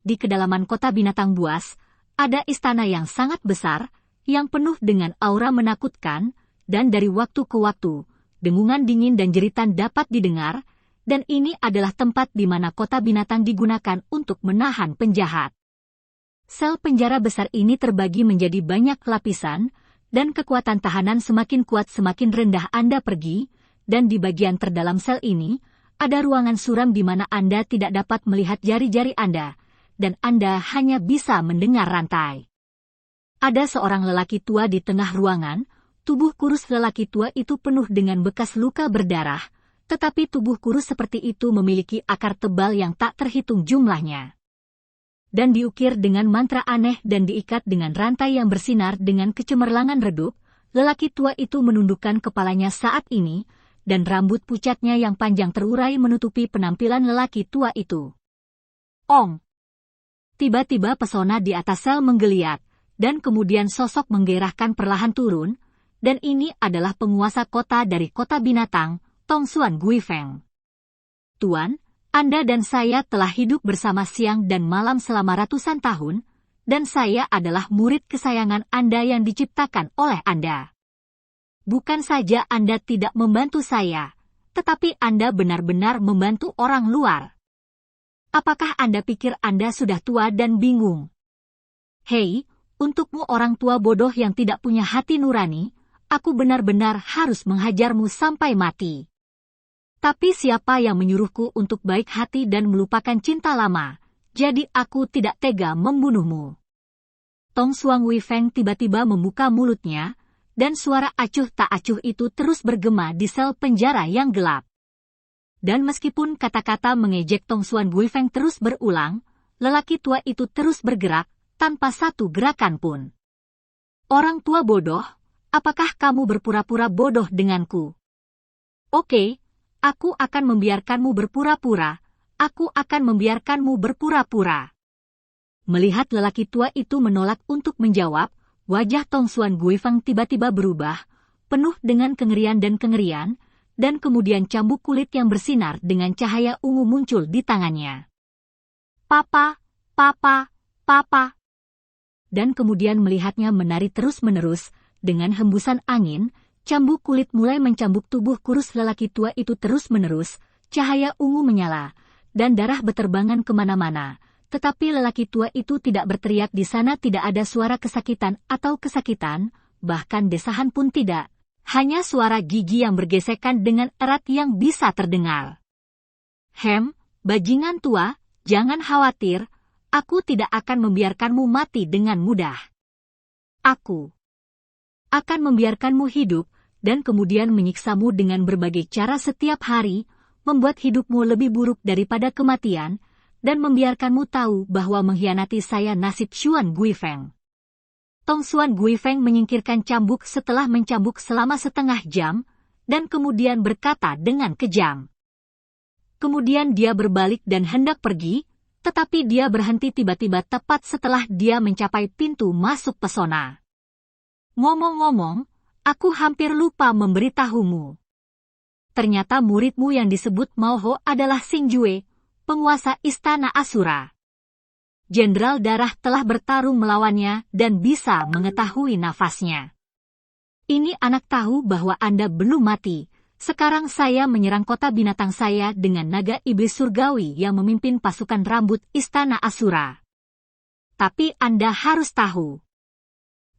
Di kedalaman kota binatang buas, ada istana yang sangat besar, yang penuh dengan aura menakutkan, dan dari waktu ke waktu, dengungan dingin dan jeritan dapat didengar, dan ini adalah tempat di mana kota binatang digunakan untuk menahan penjahat. Sel penjara besar ini terbagi menjadi banyak lapisan, dan kekuatan tahanan semakin kuat semakin rendah Anda pergi, dan di bagian terdalam sel ini, ada ruangan suram di mana Anda tidak dapat melihat jari-jari Anda, dan Anda hanya bisa mendengar rantai. Ada seorang lelaki tua di tengah ruangan. Tubuh kurus lelaki tua itu penuh dengan bekas luka berdarah, tetapi tubuh kurus seperti itu memiliki akar tebal yang tak terhitung jumlahnya. Dan diukir dengan mantra aneh dan diikat dengan rantai yang bersinar dengan kecemerlangan redup, lelaki tua itu menundukkan kepalanya saat ini, dan rambut pucatnya yang panjang terurai menutupi penampilan lelaki tua itu. Ong! Tiba-tiba pesona di atas sel menggeliat, dan kemudian sosok menggairahkan perlahan turun, dan ini adalah penguasa kota dari kota binatang, Tongsuan Guifeng. Tuan, Anda dan saya telah hidup bersama siang dan malam selama ratusan tahun, dan saya adalah murid kesayangan Anda yang diciptakan oleh Anda. Bukan saja Anda tidak membantu saya, tetapi Anda benar-benar membantu orang luar. Apakah Anda pikir Anda sudah tua dan bingung? Hei, untukmu orang tua bodoh yang tidak punya hati nurani, aku benar-benar harus menghajarmu sampai mati. Tapi siapa yang menyuruhku untuk baik hati dan melupakan cinta lama, jadi aku tidak tega membunuhmu. Tongsuan Guifeng tiba-tiba membuka mulutnya, dan suara acuh tak acuh itu terus bergema di sel penjara yang gelap. Dan meskipun kata-kata mengejek Tongsuan Guifeng terus berulang, lelaki tua itu terus bergerak, tanpa satu gerakan pun. Orang tua bodoh, apakah kamu berpura-pura bodoh denganku? Oke, aku akan membiarkanmu berpura-pura. Aku akan membiarkanmu berpura-pura. Melihat lelaki tua itu menolak untuk menjawab, wajah Tongsuan Guifeng tiba-tiba berubah, penuh dengan kengerian, dan kemudian cambuk kulit yang bersinar dengan cahaya ungu muncul di tangannya. Papa, papa, papa. Dan kemudian melihatnya menari terus-menerus, dengan hembusan angin, cambuk kulit mulai mencambuk tubuh kurus lelaki tua itu terus-menerus, cahaya ungu menyala, dan darah beterbangan kemana-mana. Tetapi lelaki tua itu tidak berteriak, di sana tidak ada suara kesakitan, bahkan desahan pun tidak. Hanya suara gigi yang bergesekan dengan erat yang bisa terdengar. Bajingan tua, jangan khawatir, aku tidak akan membiarkanmu mati dengan mudah. Aku akan membiarkanmu hidup, dan kemudian menyiksamu dengan berbagai cara setiap hari, membuat hidupmu lebih buruk daripada kematian, dan membiarkanmu tahu bahwa mengkhianati saya nasib Xuan Guifeng. Tongsuan Guifeng menyingkirkan cambuk setelah mencambuk selama setengah jam, dan kemudian berkata dengan kejam. Kemudian dia berbalik dan hendak pergi, tetapi dia berhenti tiba-tiba tepat setelah dia mencapai pintu masuk pesona. Ngomong-ngomong, aku hampir lupa memberitahumu. Ternyata muridmu yang disebut Maoho adalah Xingjue, penguasa istana Asura. Jenderal Darah telah bertarung melawannya dan bisa mengetahui nafasnya. Ini anak tahu bahwa Anda belum mati. Sekarang saya menyerang kota binatang saya dengan naga iblis surgawi yang memimpin pasukan rambut istana Asura. Tapi Anda harus tahu.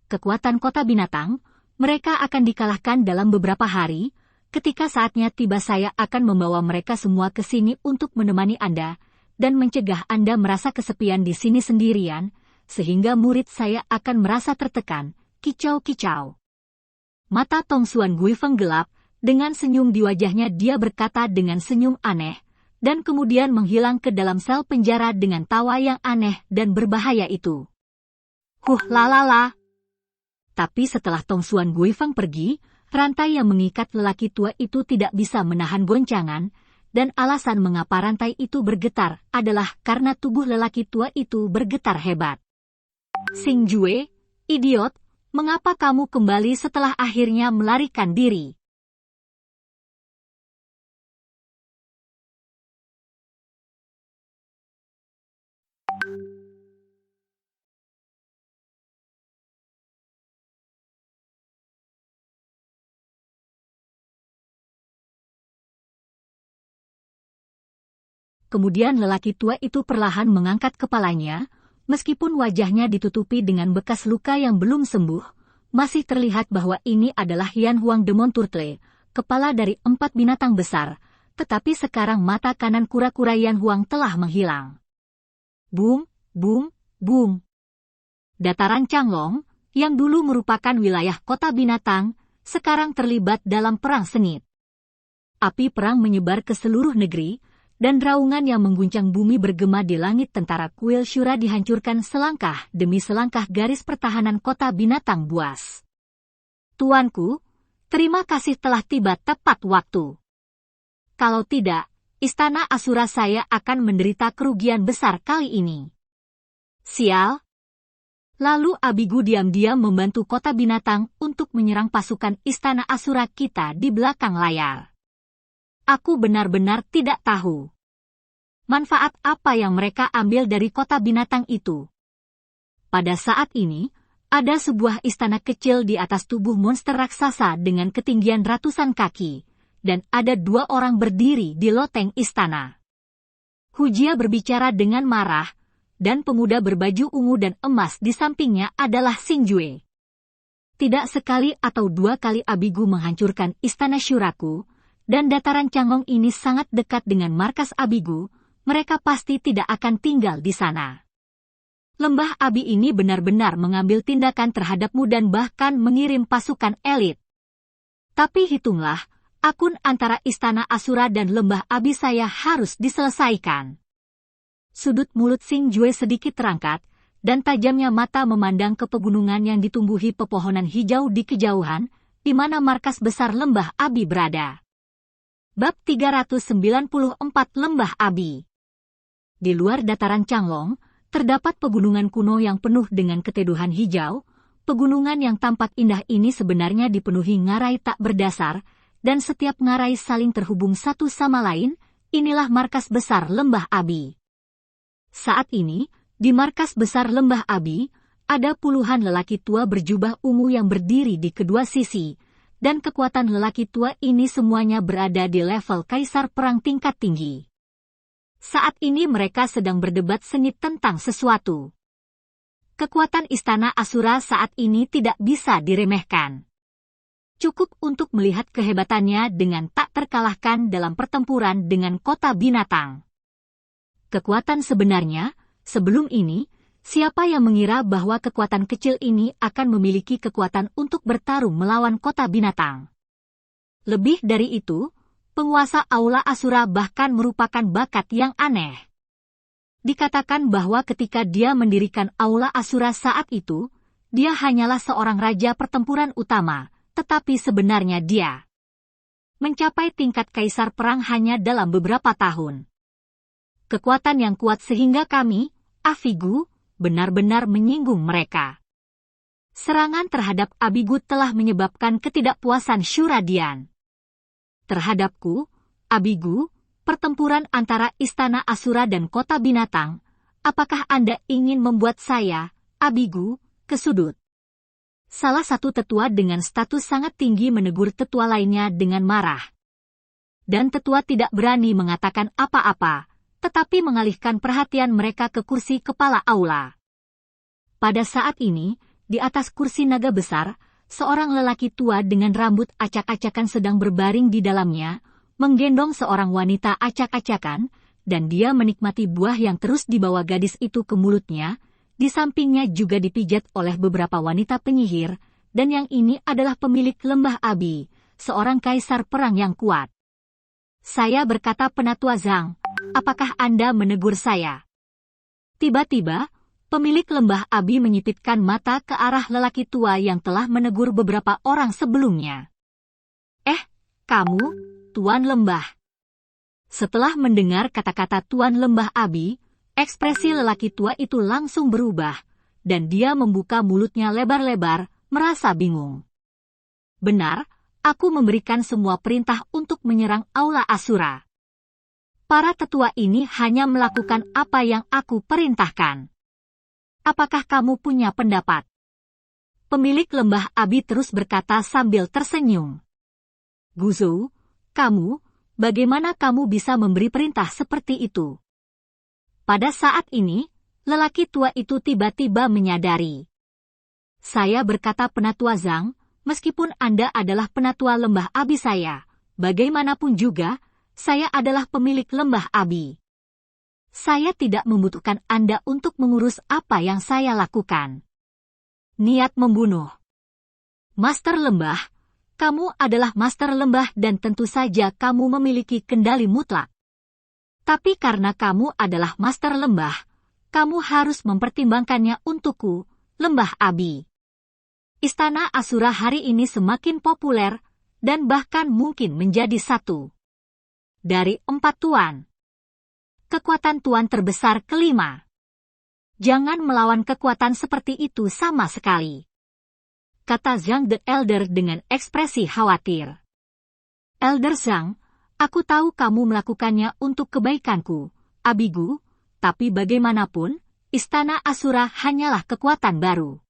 Kekuatan kota binatang, mereka akan dikalahkan dalam beberapa hari. Ketika saatnya tiba saya akan membawa mereka semua ke sini untuk menemani Anda dan mencegah Anda merasa kesepian di sini sendirian, sehingga murid saya akan merasa tertekan, kicau-kicau. Mata Tong Xuan Guifeng gelap, dengan senyum di wajahnya dia berkata dengan senyum aneh, dan kemudian menghilang ke dalam sel penjara dengan tawa yang aneh dan berbahaya itu. Lalala. Tapi setelah Tong Xuan Guifeng pergi, rantai yang mengikat lelaki tua itu tidak bisa menahan goncangan, dan alasan mengapa rantai itu bergetar adalah karena tubuh lelaki tua itu bergetar hebat. Xingjue, idiot, mengapa kamu kembali setelah akhirnya melarikan diri? Kemudian lelaki tua itu perlahan mengangkat kepalanya, meskipun wajahnya ditutupi dengan bekas luka yang belum sembuh, masih terlihat bahwa ini adalah Yan Huang Demon Turtle, kepala dari 4 binatang besar, tetapi sekarang mata kanan kura-kura Yan Huang telah menghilang. Boom, boom, boom. Dataran Changlong, yang dulu merupakan wilayah kota binatang, sekarang terlibat dalam perang sengit. Api perang menyebar ke seluruh negeri, dan raungan yang mengguncang bumi bergema di langit. Tentara kuil Shura dihancurkan selangkah demi selangkah garis pertahanan kota binatang buas. Tuanku, terima kasih telah tiba tepat waktu. Kalau tidak, istana Asura saya akan menderita kerugian besar kali ini. Sial. Lalu Abigu diam-diam membantu kota binatang untuk menyerang pasukan istana Asura kita di belakang layar. Aku benar-benar tidak tahu manfaat apa yang mereka ambil dari kota binatang itu. Pada saat ini, ada sebuah istana kecil di atas tubuh monster raksasa dengan ketinggian ratusan kaki, dan ada 2 orang berdiri di loteng istana. Hujia berbicara dengan marah, dan pemuda berbaju ungu dan emas di sampingnya adalah Xingjue. Tidak sekali atau 2 kali Abigu menghancurkan istana Shuraku, dan dataran Changlong ini sangat dekat dengan markas Abigu, mereka pasti tidak akan tinggal di sana. Lembah Abi ini benar-benar mengambil tindakan terhadapmu dan bahkan mengirim pasukan elit. Tapi hitunglah, akun antara istana Asura dan lembah Abi saya harus diselesaikan. Sudut mulut Xingjue sedikit terangkat, dan tajamnya mata memandang ke pegunungan yang ditumbuhi pepohonan hijau di kejauhan, di mana markas besar lembah Abi berada. Bab 394 Lembah Abi. Di luar dataran Changlong, terdapat pegunungan kuno yang penuh dengan keteduhan hijau. Pegunungan yang tampak indah ini sebenarnya dipenuhi ngarai tak berdasar, dan setiap ngarai saling terhubung satu sama lain. Inilah markas besar lembah Abi. Saat ini, di markas besar lembah Abi, ada puluhan lelaki tua berjubah ungu yang berdiri di kedua sisi, dan kekuatan lelaki tua ini semuanya berada di level kaisar perang tingkat tinggi. Saat ini mereka sedang berdebat sengit tentang sesuatu. Kekuatan istana Asura saat ini tidak bisa diremehkan. Cukup untuk melihat kehebatannya dengan tak terkalahkan dalam pertempuran dengan kota binatang. Kekuatan sebenarnya, sebelum ini, siapa yang mengira bahwa kekuatan kecil ini akan memiliki kekuatan untuk bertarung melawan kota binatang? Lebih dari itu, penguasa Aula Asura bahkan merupakan bakat yang aneh. Dikatakan bahwa ketika dia mendirikan Aula Asura saat itu, dia hanyalah seorang raja pertempuran utama, tetapi sebenarnya dia mencapai tingkat kaisar perang hanya dalam beberapa tahun. kekuatan yang kuat sehingga kami, Avigu, benar-benar menyinggung mereka. Serangan terhadap Abigu telah menyebabkan ketidakpuasan Shuradian. Terhadapku, Abigu, pertempuran antara Istana Asura dan Kota Binatang, apakah Anda ingin membuat saya, Abigu, ke sudut? Salah satu tetua dengan status sangat tinggi menegur tetua lainnya dengan marah. Dan tetua tidak berani mengatakan apa-apa, tetapi mengalihkan perhatian mereka ke kursi kepala aula. Pada saat ini, di atas kursi naga besar, seorang lelaki tua dengan rambut acak-acakan sedang berbaring di dalamnya, menggendong seorang wanita acak-acakan, dan dia menikmati buah yang terus dibawa gadis itu ke mulutnya. Di sampingnya juga dipijat oleh beberapa wanita penyihir, dan yang ini adalah pemilik Lembah Abi, seorang kaisar perang yang kuat. Saya berkata, Penatua Zhang, apakah Anda menegur saya? Tiba-tiba, pemilik Lembah Abi menyipitkan mata ke arah lelaki tua yang telah menegur beberapa orang sebelumnya. Kamu, Tuan Lembah. Setelah mendengar kata-kata Tuan Lembah Abi, ekspresi lelaki tua itu langsung berubah, dan dia membuka mulutnya lebar-lebar, merasa bingung. Benar, aku memberikan semua perintah untuk menyerang Aula Asura. Para tetua ini hanya melakukan apa yang aku perintahkan. Apakah kamu punya pendapat? Pemilik Lembah Abi terus berkata sambil tersenyum. Guzo, kamu, bagaimana kamu bisa memberi perintah seperti itu? Pada saat ini, lelaki tua itu tiba-tiba menyadari. Saya berkata, Penatua Zhang, meskipun Anda adalah penatua Lembah Abi saya, bagaimanapun juga, saya adalah pemilik Lembah Abi. Saya tidak membutuhkan Anda untuk mengurus apa yang saya lakukan. Niat membunuh. Master Lembah, kamu adalah Master Lembah dan tentu saja kamu memiliki kendali mutlak. Tapi karena kamu adalah Master Lembah, kamu harus mempertimbangkannya untukku, Lembah Abi. Istana Asura hari ini semakin populer, dan bahkan mungkin menjadi satu dari 4 tuan. Kekuatan tuan terbesar kelima. Jangan melawan kekuatan seperti itu sama sekali, kata Zhang the Elder dengan ekspresi khawatir. Elder Zhang, aku tahu kamu melakukannya untuk kebaikanku, Abigu, tapi bagaimanapun, Istana Asura hanyalah kekuatan baru.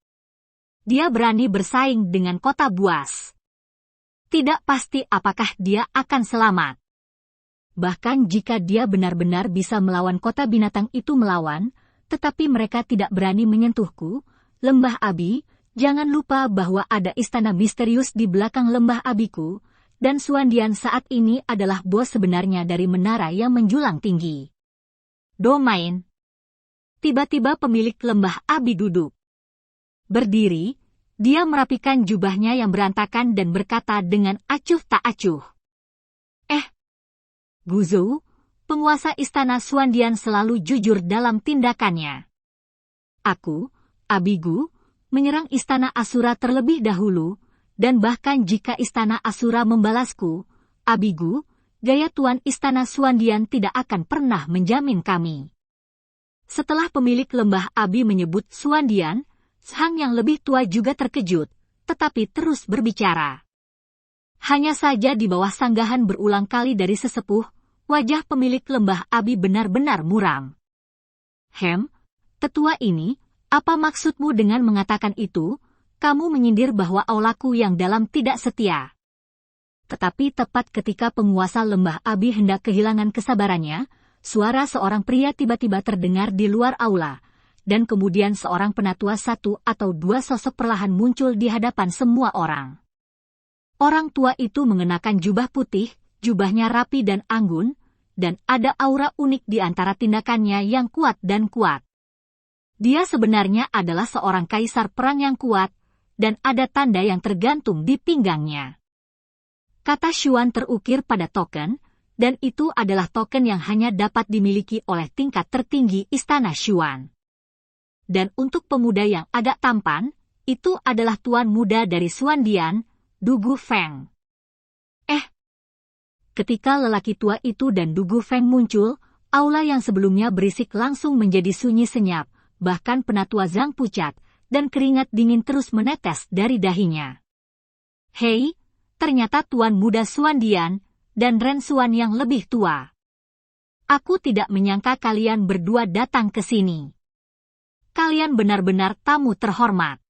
Dia berani bersaing dengan kota buas. Tidak pasti apakah dia akan selamat. Bahkan jika dia benar-benar bisa melawan kota binatang itu melawan, tetapi mereka tidak berani menyentuhku, Lembah Abi, jangan lupa bahwa ada istana misterius di belakang Lembah Abiku, dan Suandian saat ini adalah bos sebenarnya dari menara yang menjulang tinggi. Domain. Tiba-tiba pemilik Lembah Abi duduk. Berdiri, dia merapikan jubahnya yang berantakan dan berkata dengan acuh tak acuh. Guzo, penguasa istana Suandian selalu jujur dalam tindakannya. Aku, Abigu, menyerang istana Asura terlebih dahulu, dan bahkan jika istana Asura membalasku, Abigu, gaya tuan istana Suandian tidak akan pernah menjamin kami. Setelah pemilik Lembah Abi menyebut Suandian, Zhang yang lebih tua juga terkejut, tetapi terus berbicara. Hanya saja di bawah sanggahan berulang kali dari sesepuh, wajah pemilik Lembah Abi benar-benar muram. Tetua ini, apa maksudmu dengan mengatakan itu? Kamu menyindir bahwa aulaku yang dalam tidak setia. Tetapi tepat ketika penguasa Lembah Abi hendak kehilangan kesabarannya, suara seorang pria tiba-tiba terdengar di luar aula, dan kemudian seorang penatua 1 atau 2 sosok perlahan muncul di hadapan semua orang. Orang tua itu mengenakan jubah putih, jubahnya rapi dan anggun, dan ada aura unik di antara tindakannya yang kuat dan kuat. Dia sebenarnya adalah seorang kaisar perang yang kuat, dan ada tanda yang tergantung di pinggangnya. Kata Xuan terukir pada token, dan itu adalah token yang hanya dapat dimiliki oleh tingkat tertinggi istana Xuan. Dan untuk pemuda yang agak tampan, itu adalah tuan muda dari Suandian, Dugu Feng. Ketika lelaki tua itu dan Dugu Feng muncul, Aula yang sebelumnya berisik langsung menjadi sunyi senyap, bahkan Penatua Zhang pucat, dan keringat dingin terus menetes dari dahinya. Hei, ternyata Tuan Muda Xuan Dian, dan Ren Xuan yang lebih tua. Aku tidak menyangka kalian berdua datang ke sini. Kalian benar-benar tamu terhormat.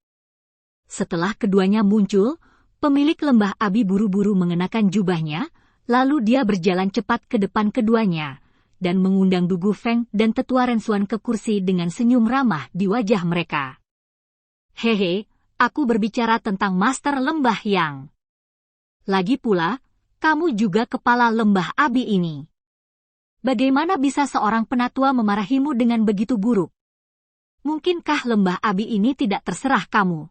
Setelah keduanya muncul, pemilik lembah Abi buru-buru mengenakan jubahnya, lalu dia berjalan cepat ke depan keduanya, dan mengundang Du Gufeng dan Tetua Ren Xuan ke kursi dengan senyum ramah di wajah mereka. Hehe, aku berbicara tentang Master Lembah Yang. Lagi pula, kamu juga kepala lembah Abi ini. Bagaimana bisa seorang penatua memarahimu dengan begitu buruk? Mungkinkah lembah Abi ini tidak terserah kamu?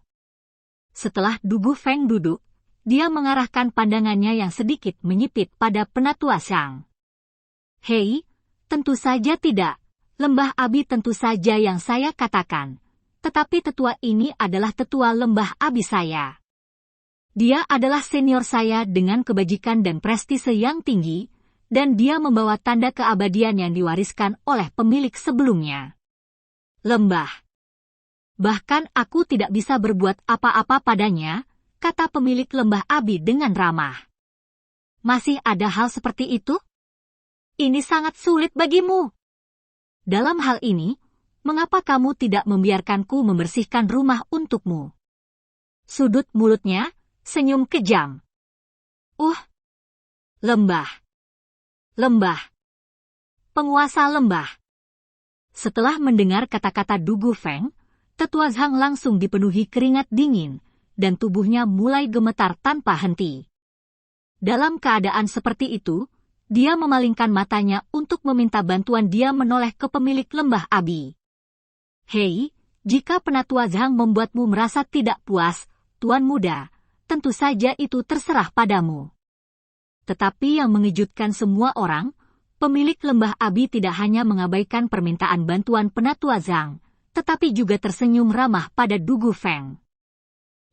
Setelah Du Gufeng duduk, dia mengarahkan pandangannya yang sedikit menyipit pada Penatua Zhang. Hei, tentu saja tidak. Lembah Abi tentu saja yang saya katakan. Tetapi tetua ini adalah tetua lembah Abi saya. Dia adalah senior saya dengan kebajikan dan prestise yang tinggi, dan dia membawa tanda keabadian yang diwariskan oleh pemilik sebelumnya. Lembah. Bahkan aku tidak bisa berbuat apa-apa padanya, kata pemilik lembah Abi dengan ramah. Masih ada hal seperti itu? Ini sangat sulit bagimu. Dalam hal ini, mengapa kamu tidak membiarkanku membersihkan rumah untukmu? Sudut mulutnya, senyum kejam. Lembah. Lembah. Penguasa lembah. Setelah mendengar kata-kata Du Gufeng, Tetua Zhang langsung dipenuhi keringat dingin, dan tubuhnya mulai gemetar tanpa henti. Dalam keadaan seperti itu, dia memalingkan matanya untuk meminta bantuan dia menoleh ke pemilik lembah Abi. Hei, jika Penatua Zhang membuatmu merasa tidak puas, Tuan Muda, tentu saja itu terserah padamu. Tetapi yang mengejutkan semua orang, pemilik lembah Abi tidak hanya mengabaikan permintaan bantuan Penatua Zhang, tetapi juga tersenyum ramah pada Du Gufeng.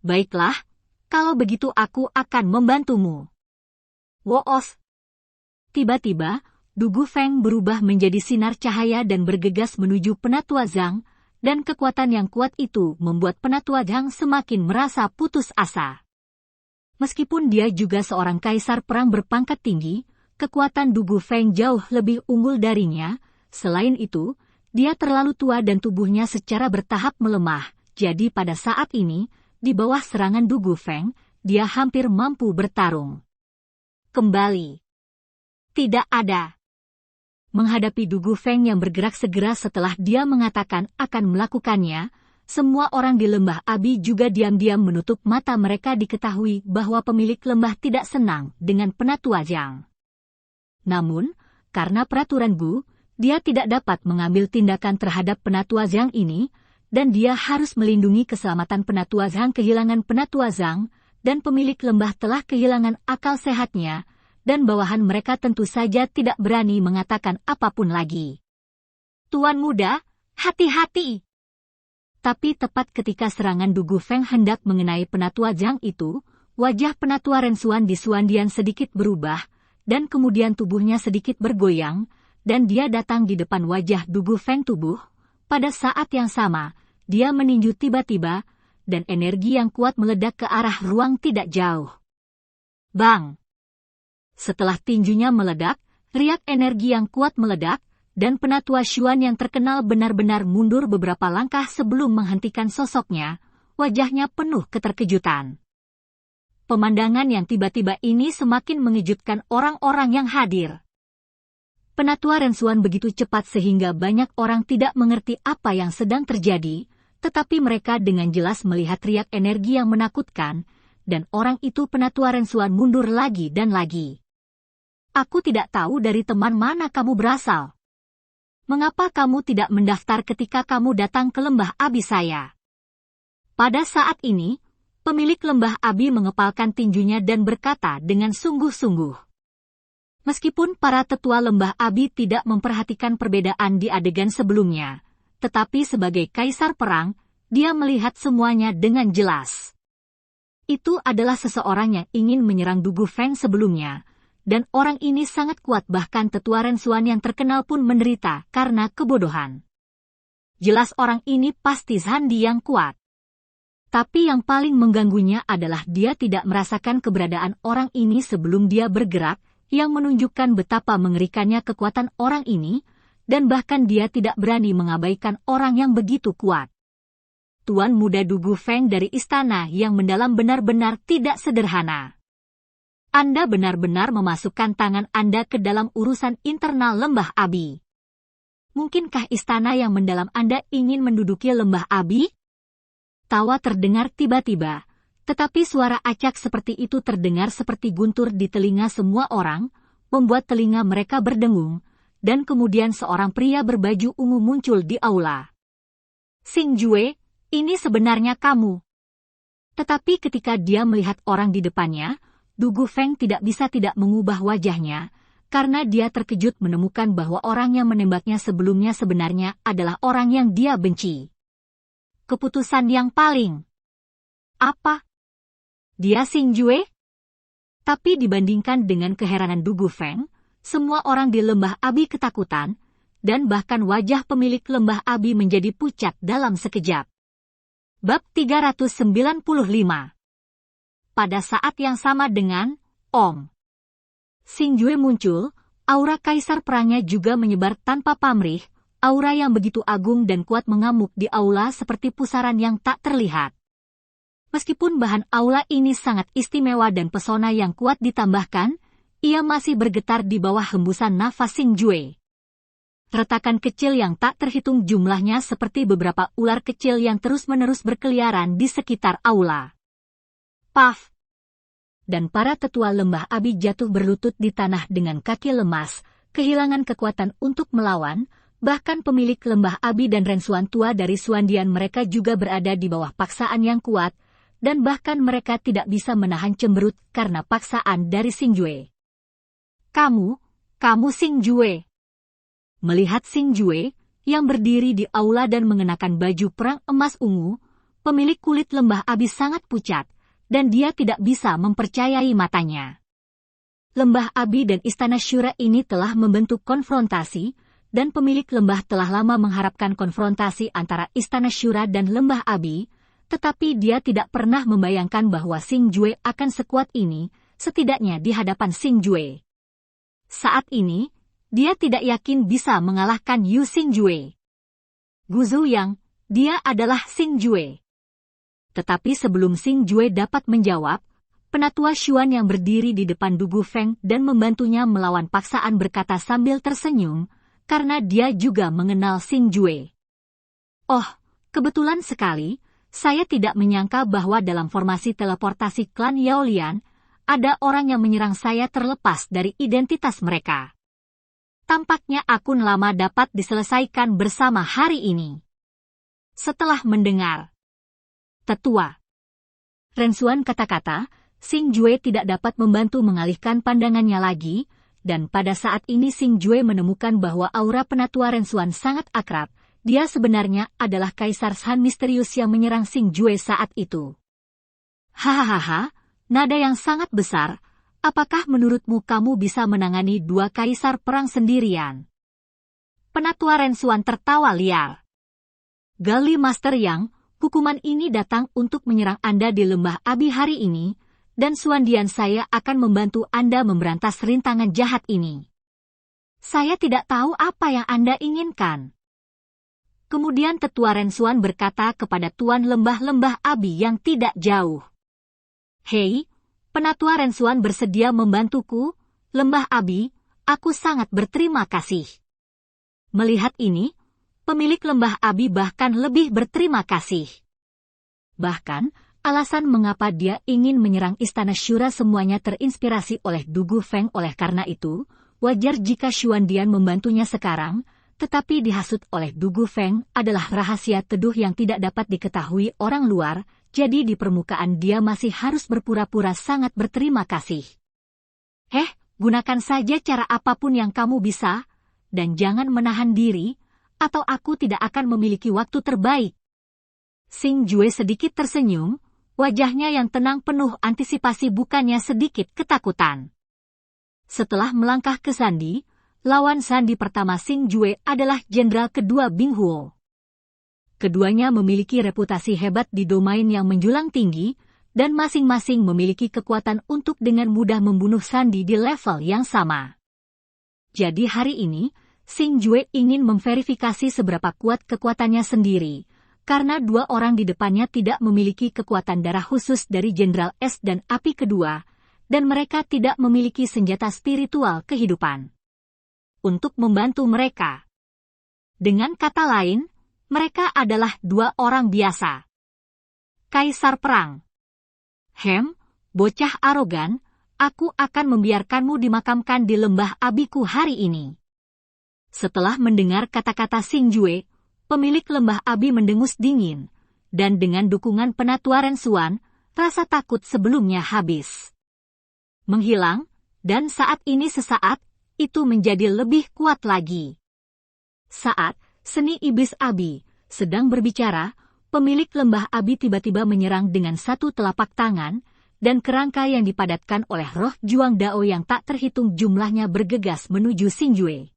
Baiklah, kalau begitu aku akan membantumu. Woos. Tiba-tiba, Du Gufeng berubah menjadi sinar cahaya dan bergegas menuju Penatua Zhang, dan kekuatan yang kuat itu membuat Penatua Zhang semakin merasa putus asa. Meskipun dia juga seorang kaisar perang berpangkat tinggi, kekuatan Du Gufeng jauh lebih unggul darinya. Selain itu, dia terlalu tua dan tubuhnya secara bertahap melemah, jadi pada saat ini, di bawah serangan Du Gufeng, dia hampir mampu bertarung. Kembali. Tidak ada. Menghadapi Du Gufeng yang bergerak segera setelah dia mengatakan akan melakukannya, semua orang di lembah Abi juga diam-diam menutup mata mereka diketahui bahwa pemilik lembah tidak senang dengan Penatua Zhang. Namun, karena peraturan Gu, dia tidak dapat mengambil tindakan terhadap Penatua Zhang ini, dan dia harus melindungi keselamatan Penatua Zhang. Kehilangan Penatua Zhang, dan pemilik lembah telah kehilangan akal sehatnya, dan bawahan mereka tentu saja tidak berani mengatakan apapun lagi. Tuan Muda, hati-hati! Tapi tepat ketika serangan Du Gufeng hendak mengenai Penatua Zhang itu, wajah Penatua Ren Xuan di Xuandian sedikit berubah, dan kemudian tubuhnya sedikit bergoyang, dan dia datang di depan wajah Du Gufeng tubuh. Pada saat yang sama, dia meninju tiba-tiba, dan energi yang kuat meledak ke arah ruang tidak jauh. Bang! Setelah tinjunya meledak, riak energi yang kuat meledak, dan Penatua Xuan yang terkenal benar-benar mundur beberapa langkah sebelum menghentikan sosoknya, wajahnya penuh keterkejutan. Pemandangan yang tiba-tiba ini semakin mengejutkan orang-orang yang hadir. Penatua Ren Xuan begitu cepat sehingga banyak orang tidak mengerti apa yang sedang terjadi, tetapi mereka dengan jelas melihat riak energi yang menakutkan, dan orang itu Penatua Ren Xuan mundur lagi dan lagi. Aku tidak tahu dari teman mana kamu berasal. Mengapa kamu tidak mendaftar ketika kamu datang ke lembah Abi saya? Pada saat ini, pemilik lembah Abi mengepalkan tinjunya dan berkata dengan sungguh-sungguh. Meskipun para tetua lembah Abi tidak memperhatikan perbedaan di adegan sebelumnya, tetapi sebagai kaisar perang, dia melihat semuanya dengan jelas. Itu adalah seseorang yang ingin menyerang Du Gufeng sebelumnya, dan orang ini sangat kuat, bahkan tetua Rensuan yang terkenal pun menderita karena kebodohan. Jelas orang ini pasti Zhandi yang kuat. Tapi yang paling mengganggunya adalah dia tidak merasakan keberadaan orang ini sebelum dia bergerak, yang menunjukkan betapa mengerikannya kekuatan orang ini, dan bahkan dia tidak berani mengabaikan orang yang begitu kuat. Tuan Muda Dugu Feng dari istana yang mendalam benar-benar tidak sederhana. Anda benar-benar memasukkan tangan Anda ke dalam urusan internal Lembah Abi. Mungkinkah istana yang mendalam Anda ingin menduduki Lembah Abi? Tawa terdengar tiba-tiba, tetapi suara acak seperti itu terdengar seperti guntur di telinga semua orang, membuat telinga mereka berdengung, dan kemudian seorang pria berbaju ungu muncul di aula. Xing Jue, ini sebenarnya kamu. Tetapi ketika dia melihat orang di depannya, Dugu Feng tidak bisa tidak mengubah wajahnya, karena dia terkejut menemukan bahwa orang yang menembaknya sebelumnya sebenarnya adalah orang yang dia benci. Keputusan yang paling. Apa? Dia Xing Jue? Tapi dibandingkan dengan keheranan Dugu Feng, semua orang di Lembah Abi ketakutan, dan bahkan wajah pemilik Lembah Abi menjadi pucat dalam sekejap. Bab 395. Pada saat yang sama dengan Om Xing Jue muncul, aura kaisar perangnya juga menyebar tanpa pamrih, aura yang begitu agung dan kuat mengamuk di aula seperti pusaran yang tak terlihat. Meskipun bahan aula ini sangat istimewa dan pesona yang kuat ditambahkan, ia masih bergetar di bawah hembusan nafas Xing Jue. Retakan kecil yang tak terhitung jumlahnya seperti beberapa ular kecil yang terus-menerus berkeliaran di sekitar aula. Paf! Dan para tetua Lembah Abi jatuh berlutut di tanah dengan kaki lemas, kehilangan kekuatan untuk melawan. Bahkan pemilik Lembah Abi dan Rensuan tua dari Suandian mereka juga berada di bawah paksaan yang kuat, dan bahkan mereka tidak bisa menahan cemberut karena paksaan dari Xing Jue. Kamu Xing Jue. Melihat Xing Jue, yang berdiri di aula dan mengenakan baju perang emas ungu, pemilik kulit Lembah Abi sangat pucat, dan dia tidak bisa mempercayai matanya. Lembah Abi dan Istana Syura ini telah membentuk konfrontasi, dan pemilik lembah telah lama mengharapkan konfrontasi antara Istana Syura dan Lembah Abi, tetapi dia tidak pernah membayangkan bahwa Xing Jue akan sekuat ini, setidaknya di hadapan Xing Jue. Saat ini, dia tidak yakin bisa mengalahkan Yu Xing Jue. Gu Zuyang, dia adalah Xing Jue. Tetapi sebelum Xing Jue dapat menjawab, penatua Xuan yang berdiri di depan Dugu Feng dan membantunya melawan paksaan berkata sambil tersenyum, karena dia juga mengenal Xing Jue. Oh, kebetulan sekali, saya tidak menyangka bahwa dalam formasi teleportasi klan Yaolian, ada orang yang menyerang saya terlepas dari identitas mereka. Tampaknya akun lama dapat diselesaikan bersama hari ini. Setelah mendengar tetua Rensuan kata-kata, Xing Jue tidak dapat membantu mengalihkan pandangannya lagi, dan pada saat ini Xing Jue menemukan bahwa aura penatua Rensuan sangat akrab, dia sebenarnya adalah Kaisar Shan misterius yang menyerang Xing Jue saat itu. Hahaha, nada yang sangat besar, apakah menurutmu kamu bisa menangani dua kaisar perang sendirian? Penatua Rensuan tertawa liar. Gali Master Yang, hukuman ini datang untuk menyerang Anda di Lembah Abi hari ini, dan Suandian saya akan membantu Anda memberantas rintangan jahat ini. Saya tidak tahu apa yang Anda inginkan. Kemudian tetua Rensuan berkata kepada Tuan Lembah-Lembah Abi yang tidak jauh. Hei, penatua Rensuan bersedia membantuku, Lembah Abi, aku sangat berterima kasih. Melihat ini, pemilik Lembah Abi bahkan lebih berterima kasih. Bahkan, alasan mengapa dia ingin menyerang Istana Syura semuanya terinspirasi oleh Dugu Feng. Oleh karena itu, wajar jika Xuandian membantunya sekarang, tetapi dihasut oleh Dugu Feng adalah rahasia teduh yang tidak dapat diketahui orang luar, jadi di permukaan dia masih harus berpura-pura sangat berterima kasih. Gunakan saja cara apapun yang kamu bisa, dan jangan menahan diri, atau aku tidak akan memiliki waktu terbaik. Xing Jue sedikit tersenyum, wajahnya yang tenang penuh antisipasi bukannya sedikit ketakutan. Setelah melangkah ke sandi, lawan sandi pertama Xing Jue adalah Jenderal kedua Bing Huo. Keduanya memiliki reputasi hebat di domain yang menjulang tinggi, dan masing-masing memiliki kekuatan untuk dengan mudah membunuh sandi di level yang sama. Jadi hari ini, Xing Jue ingin memverifikasi seberapa kuat kekuatannya sendiri, karena dua orang di depannya tidak memiliki kekuatan darah khusus dari Jenderal Es dan Api kedua, dan mereka tidak memiliki senjata spiritual kehidupan untuk membantu mereka. Dengan kata lain, mereka adalah dua orang biasa. Kaisar Perang. Bocah arogan, aku akan membiarkanmu dimakamkan di lembah abiku hari ini. Setelah mendengar kata-kata Xing Jue, pemilik lembah abi mendengus dingin, dan dengan dukungan penatuaran Xuan, rasa takut sebelumnya habis menghilang, dan saat ini sesaat, itu menjadi lebih kuat lagi. Saat seni iblis abi sedang berbicara, pemilik lembah abi tiba-tiba menyerang dengan satu telapak tangan, dan kerangka yang dipadatkan oleh roh Juang Dao yang tak terhitung jumlahnya bergegas menuju Xing Jue.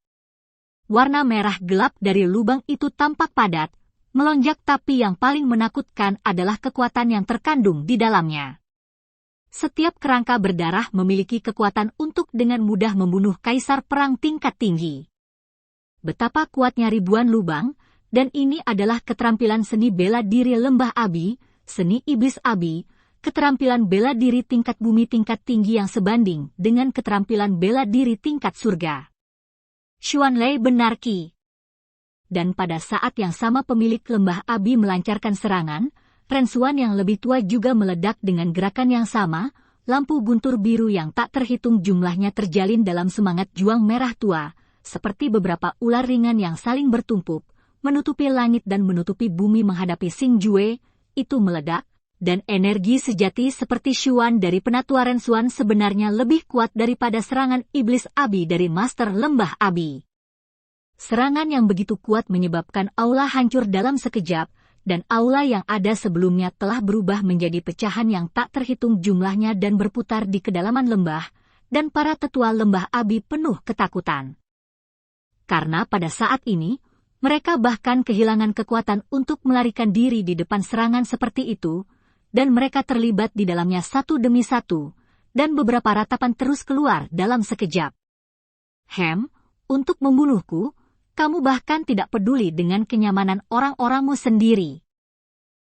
Warna merah gelap dari lubang itu tampak padat, melonjak, tapi yang paling menakutkan adalah kekuatan yang terkandung di dalamnya. Setiap kerangka berdarah memiliki kekuatan untuk dengan mudah membunuh kaisar perang tingkat tinggi. Betapa kuatnya ribuan lubang, dan ini adalah keterampilan seni bela diri lembah abi, seni iblis abi, keterampilan bela diri tingkat bumi tingkat tinggi yang sebanding dengan keterampilan bela diri tingkat surga. Xuanlei benar Ki. Dan pada saat yang sama pemilik lembah abi melancarkan serangan, Ren Xuan yang lebih tua juga meledak dengan gerakan yang sama, lampu guntur biru yang tak terhitung jumlahnya terjalin dalam semangat juang merah tua, seperti beberapa ular ringan yang saling bertumpuk, menutupi langit dan menutupi bumi menghadapi Xing Jue, itu meledak, dan energi sejati seperti Xuan dari penatuaran Xuan sebenarnya lebih kuat daripada serangan iblis abi dari Master Lembah Abi. Serangan yang begitu kuat menyebabkan aula hancur dalam sekejap, dan aula yang ada sebelumnya telah berubah menjadi pecahan yang tak terhitung jumlahnya dan berputar di kedalaman lembah, dan para tetua lembah abi penuh ketakutan. Karena pada saat ini, mereka bahkan kehilangan kekuatan untuk melarikan diri di depan serangan seperti itu, dan mereka terlibat di dalamnya satu demi satu, dan beberapa ratapan terus keluar dalam sekejap. Untuk membunuhku, kamu bahkan tidak peduli dengan kenyamanan orang-orangmu sendiri.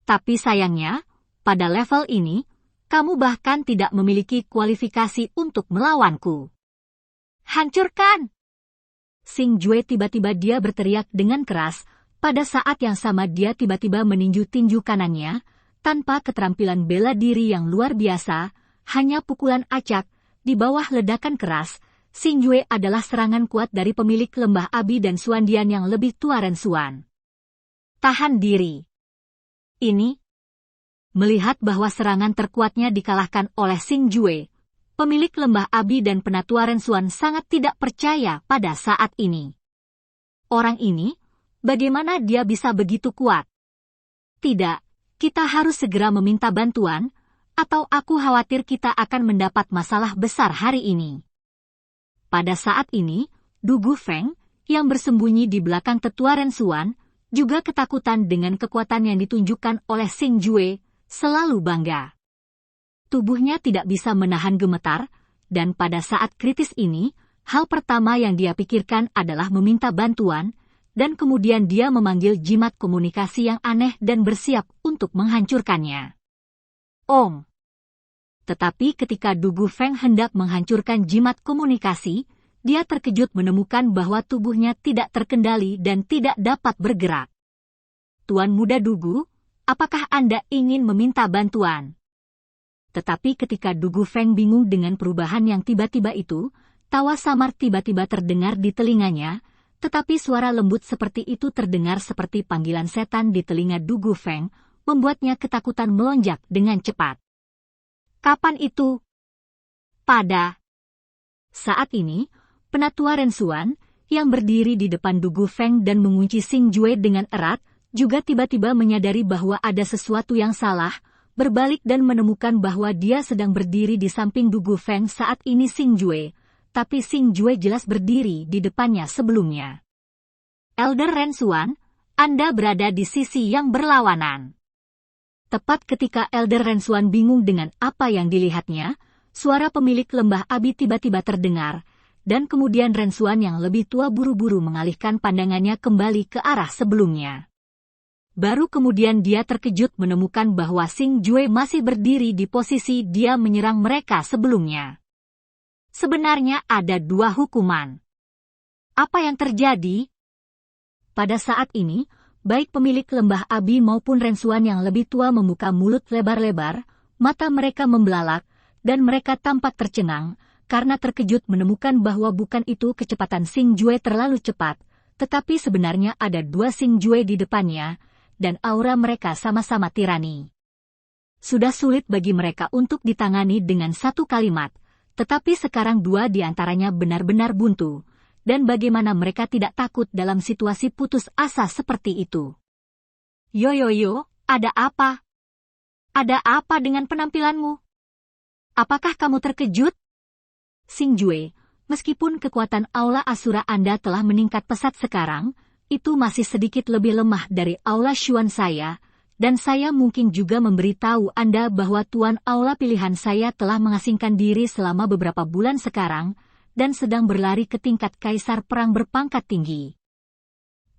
Tapi sayangnya, pada level ini, kamu bahkan tidak memiliki kualifikasi untuk melawanku. Hancurkan! Xing Jue tiba-tiba dia berteriak dengan keras, pada saat yang sama dia tiba-tiba meninju tinju kanannya, tanpa keterampilan bela diri yang luar biasa, hanya pukulan acak, di bawah ledakan keras. Xing Jue adalah serangan kuat dari pemilik lembah abi dan Xuandian yang lebih tua Ren Xuan. Tahan diri. Ini. Melihat bahwa serangan terkuatnya dikalahkan oleh Xing Jue, pemilik lembah abi dan penatua Ren Xuan sangat tidak percaya pada saat ini. Orang ini, bagaimana dia bisa begitu kuat? Tidak, kita harus segera meminta bantuan, atau aku khawatir kita akan mendapat masalah besar hari ini. Pada saat ini, Du Gufeng, yang bersembunyi di belakang tetua Ren Xuan, juga ketakutan dengan kekuatan yang ditunjukkan oleh Xing Jue, selalu bangga. Tubuhnya tidak bisa menahan gemetar, dan pada saat kritis ini, hal pertama yang dia pikirkan adalah meminta bantuan, dan kemudian dia memanggil jimat komunikasi yang aneh dan bersiap untuk menghancurkannya. Om! Tetapi ketika Du Gufeng hendak menghancurkan jimat komunikasi, dia terkejut menemukan bahwa tubuhnya tidak terkendali dan tidak dapat bergerak. Tuan Muda Dugu, apakah Anda ingin meminta bantuan? Tetapi ketika Du Gufeng bingung dengan perubahan yang tiba-tiba itu, tawa samar tiba-tiba terdengar di telinganya, tetapi suara lembut seperti itu terdengar seperti panggilan setan di telinga Du Gufeng, membuatnya ketakutan melonjak dengan cepat. Kapan itu? Pada saat ini, penatua Ren Xuan, yang berdiri di depan Du Gufeng dan mengunci Xing Jue dengan erat, juga tiba-tiba menyadari bahwa ada sesuatu yang salah, berbalik dan menemukan bahwa dia sedang berdiri di samping Du Gufeng saat ini Xing Jue, tapi Xing Jue jelas berdiri di depannya sebelumnya. Elder Rensuan, Anda berada di sisi yang berlawanan. Tepat ketika Elder Rensuan bingung dengan apa yang dilihatnya, suara pemilik lembah Abi tiba-tiba terdengar, dan kemudian Rensuan yang lebih tua buru-buru mengalihkan pandangannya kembali ke arah sebelumnya. Baru kemudian dia terkejut menemukan bahwa Xing Jue masih berdiri di posisi dia menyerang mereka sebelumnya. Sebenarnya ada dua hukuman. Apa yang terjadi? Pada saat ini, baik pemilik lembah Abi maupun Rensuan yang lebih tua membuka mulut lebar-lebar, mata mereka membelalak, dan mereka tampak tercengang, karena terkejut menemukan bahwa bukan itu kecepatan Xing Jue terlalu cepat, tetapi sebenarnya ada dua Xing Jue di depannya, dan aura mereka sama-sama tirani. Sudah sulit bagi mereka untuk ditangani dengan satu kalimat, tetapi sekarang dua di antaranya benar-benar buntu, dan bagaimana mereka tidak takut dalam situasi putus asa seperti itu. Yo, ada apa? Ada apa dengan penampilanmu? Apakah kamu terkejut? Xing Jue, meskipun kekuatan aula Asura Anda telah meningkat pesat sekarang, itu masih sedikit lebih lemah dari aula Xuan saya, dan saya mungkin juga memberitahu Anda bahwa Tuan Aula pilihan saya telah mengasingkan diri selama beberapa bulan sekarang, dan sedang berlari ke tingkat kaisar perang berpangkat tinggi.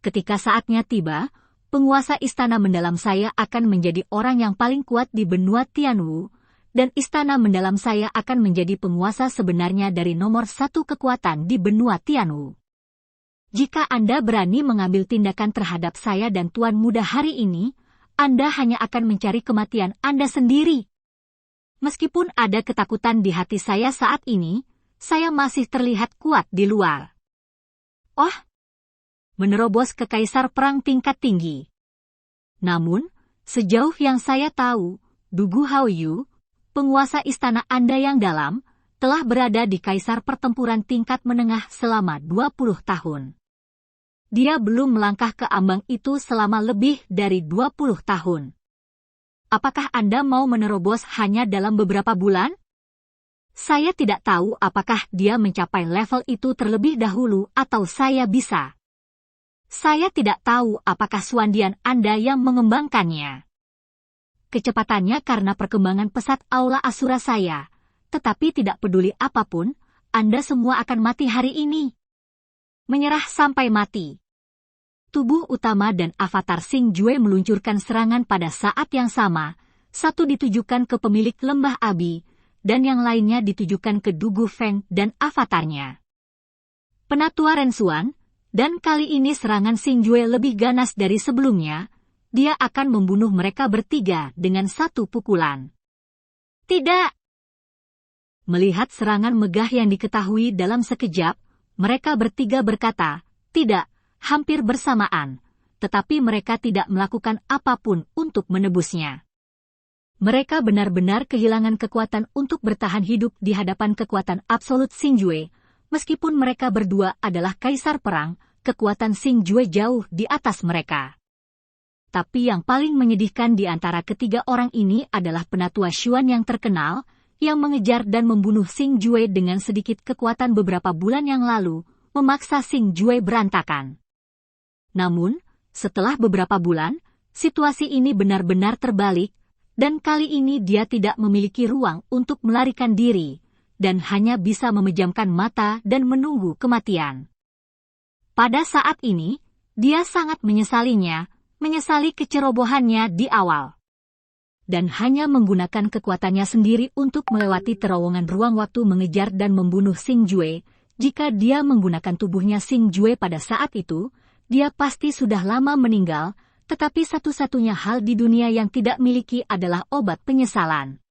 Ketika saatnya tiba, penguasa istana mendalam saya akan menjadi orang yang paling kuat di benua Tianwu, dan istana mendalam saya akan menjadi penguasa sebenarnya dari nomor satu kekuatan di benua Tianwu. Jika Anda berani mengambil tindakan terhadap saya dan Tuan Muda hari ini, Anda hanya akan mencari kematian Anda sendiri. Meskipun ada ketakutan di hati saya saat ini, saya masih terlihat kuat di luar. Oh, menerobos ke kaisar perang tingkat tinggi. Namun, sejauh yang saya tahu, Dugu Haoyu, penguasa istana Anda yang dalam, telah berada di kaisar pertempuran tingkat menengah selama 20 tahun. Dia belum melangkah ke ambang itu selama lebih dari 20 tahun. Apakah Anda mau menerobos hanya dalam beberapa bulan? Saya tidak tahu apakah dia mencapai level itu terlebih dahulu atau saya bisa. Saya tidak tahu apakah suandian Anda yang mengembangkannya. Kecepatannya karena perkembangan pesat aula Asura saya, tetapi tidak peduli apapun, Anda semua akan mati hari ini. Menyerah sampai mati. Tubuh utama dan avatar Xing Jue meluncurkan serangan pada saat yang sama, satu ditujukan ke pemilik lembah Abi, dan yang lainnya ditujukan ke Dugu Feng dan avatarnya. Penatua Rensuan, dan kali ini serangan Xing Jue lebih ganas dari sebelumnya, dia akan membunuh mereka bertiga dengan satu pukulan. Tidak! Melihat serangan megah yang diketahui dalam sekejap, mereka bertiga berkata, tidak, hampir bersamaan, tetapi mereka tidak melakukan apapun untuk menebusnya. Mereka benar-benar kehilangan kekuatan untuk bertahan hidup di hadapan kekuatan absolut Xing Jue, meskipun mereka berdua adalah kaisar perang, kekuatan Xing Jue jauh di atas mereka. Tapi yang paling menyedihkan di antara ketiga orang ini adalah penatua Xuan yang terkenal, yang mengejar dan membunuh Xing Jue dengan sedikit kekuatan beberapa bulan yang lalu, memaksa Xing Jue berantakan. Namun, setelah beberapa bulan, situasi ini benar-benar terbalik, dan kali ini dia tidak memiliki ruang untuk melarikan diri, dan hanya bisa memejamkan mata dan menunggu kematian. Pada saat ini, dia sangat menyesalinya, menyesali kecerobohannya di awal. Dan hanya menggunakan kekuatannya sendiri untuk melewati terowongan ruang waktu mengejar dan membunuh Xing Jue. Jika dia menggunakan tubuhnya Xing Jue pada saat itu, dia pasti sudah lama meninggal, tetapi satu-satunya hal di dunia yang tidak miliki adalah obat penyesalan.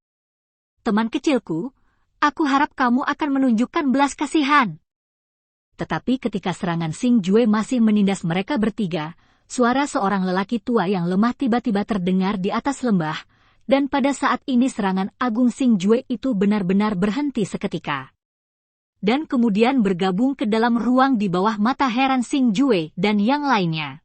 Teman kecilku, aku harap kamu akan menunjukkan belas kasihan. Tetapi ketika serangan Xing Jue masih menindas mereka bertiga, suara seorang lelaki tua yang lemah tiba-tiba terdengar di atas lembah, dan pada saat ini serangan agung Xing Jue itu benar-benar berhenti seketika. Dan kemudian bergabung ke dalam ruang di bawah mata heran Xing Jue dan yang lainnya.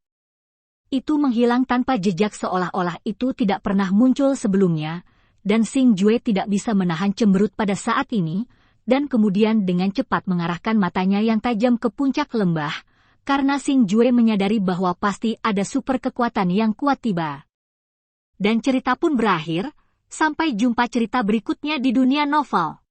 Itu menghilang tanpa jejak seolah-olah itu tidak pernah muncul sebelumnya, dan Xing Jue tidak bisa menahan cemberut pada saat ini, dan kemudian dengan cepat mengarahkan matanya yang tajam ke puncak lembah, karena Xing Jue menyadari bahwa pasti ada super kekuatan yang kuat tiba. Dan cerita pun berakhir, sampai jumpa cerita berikutnya di dunia novel.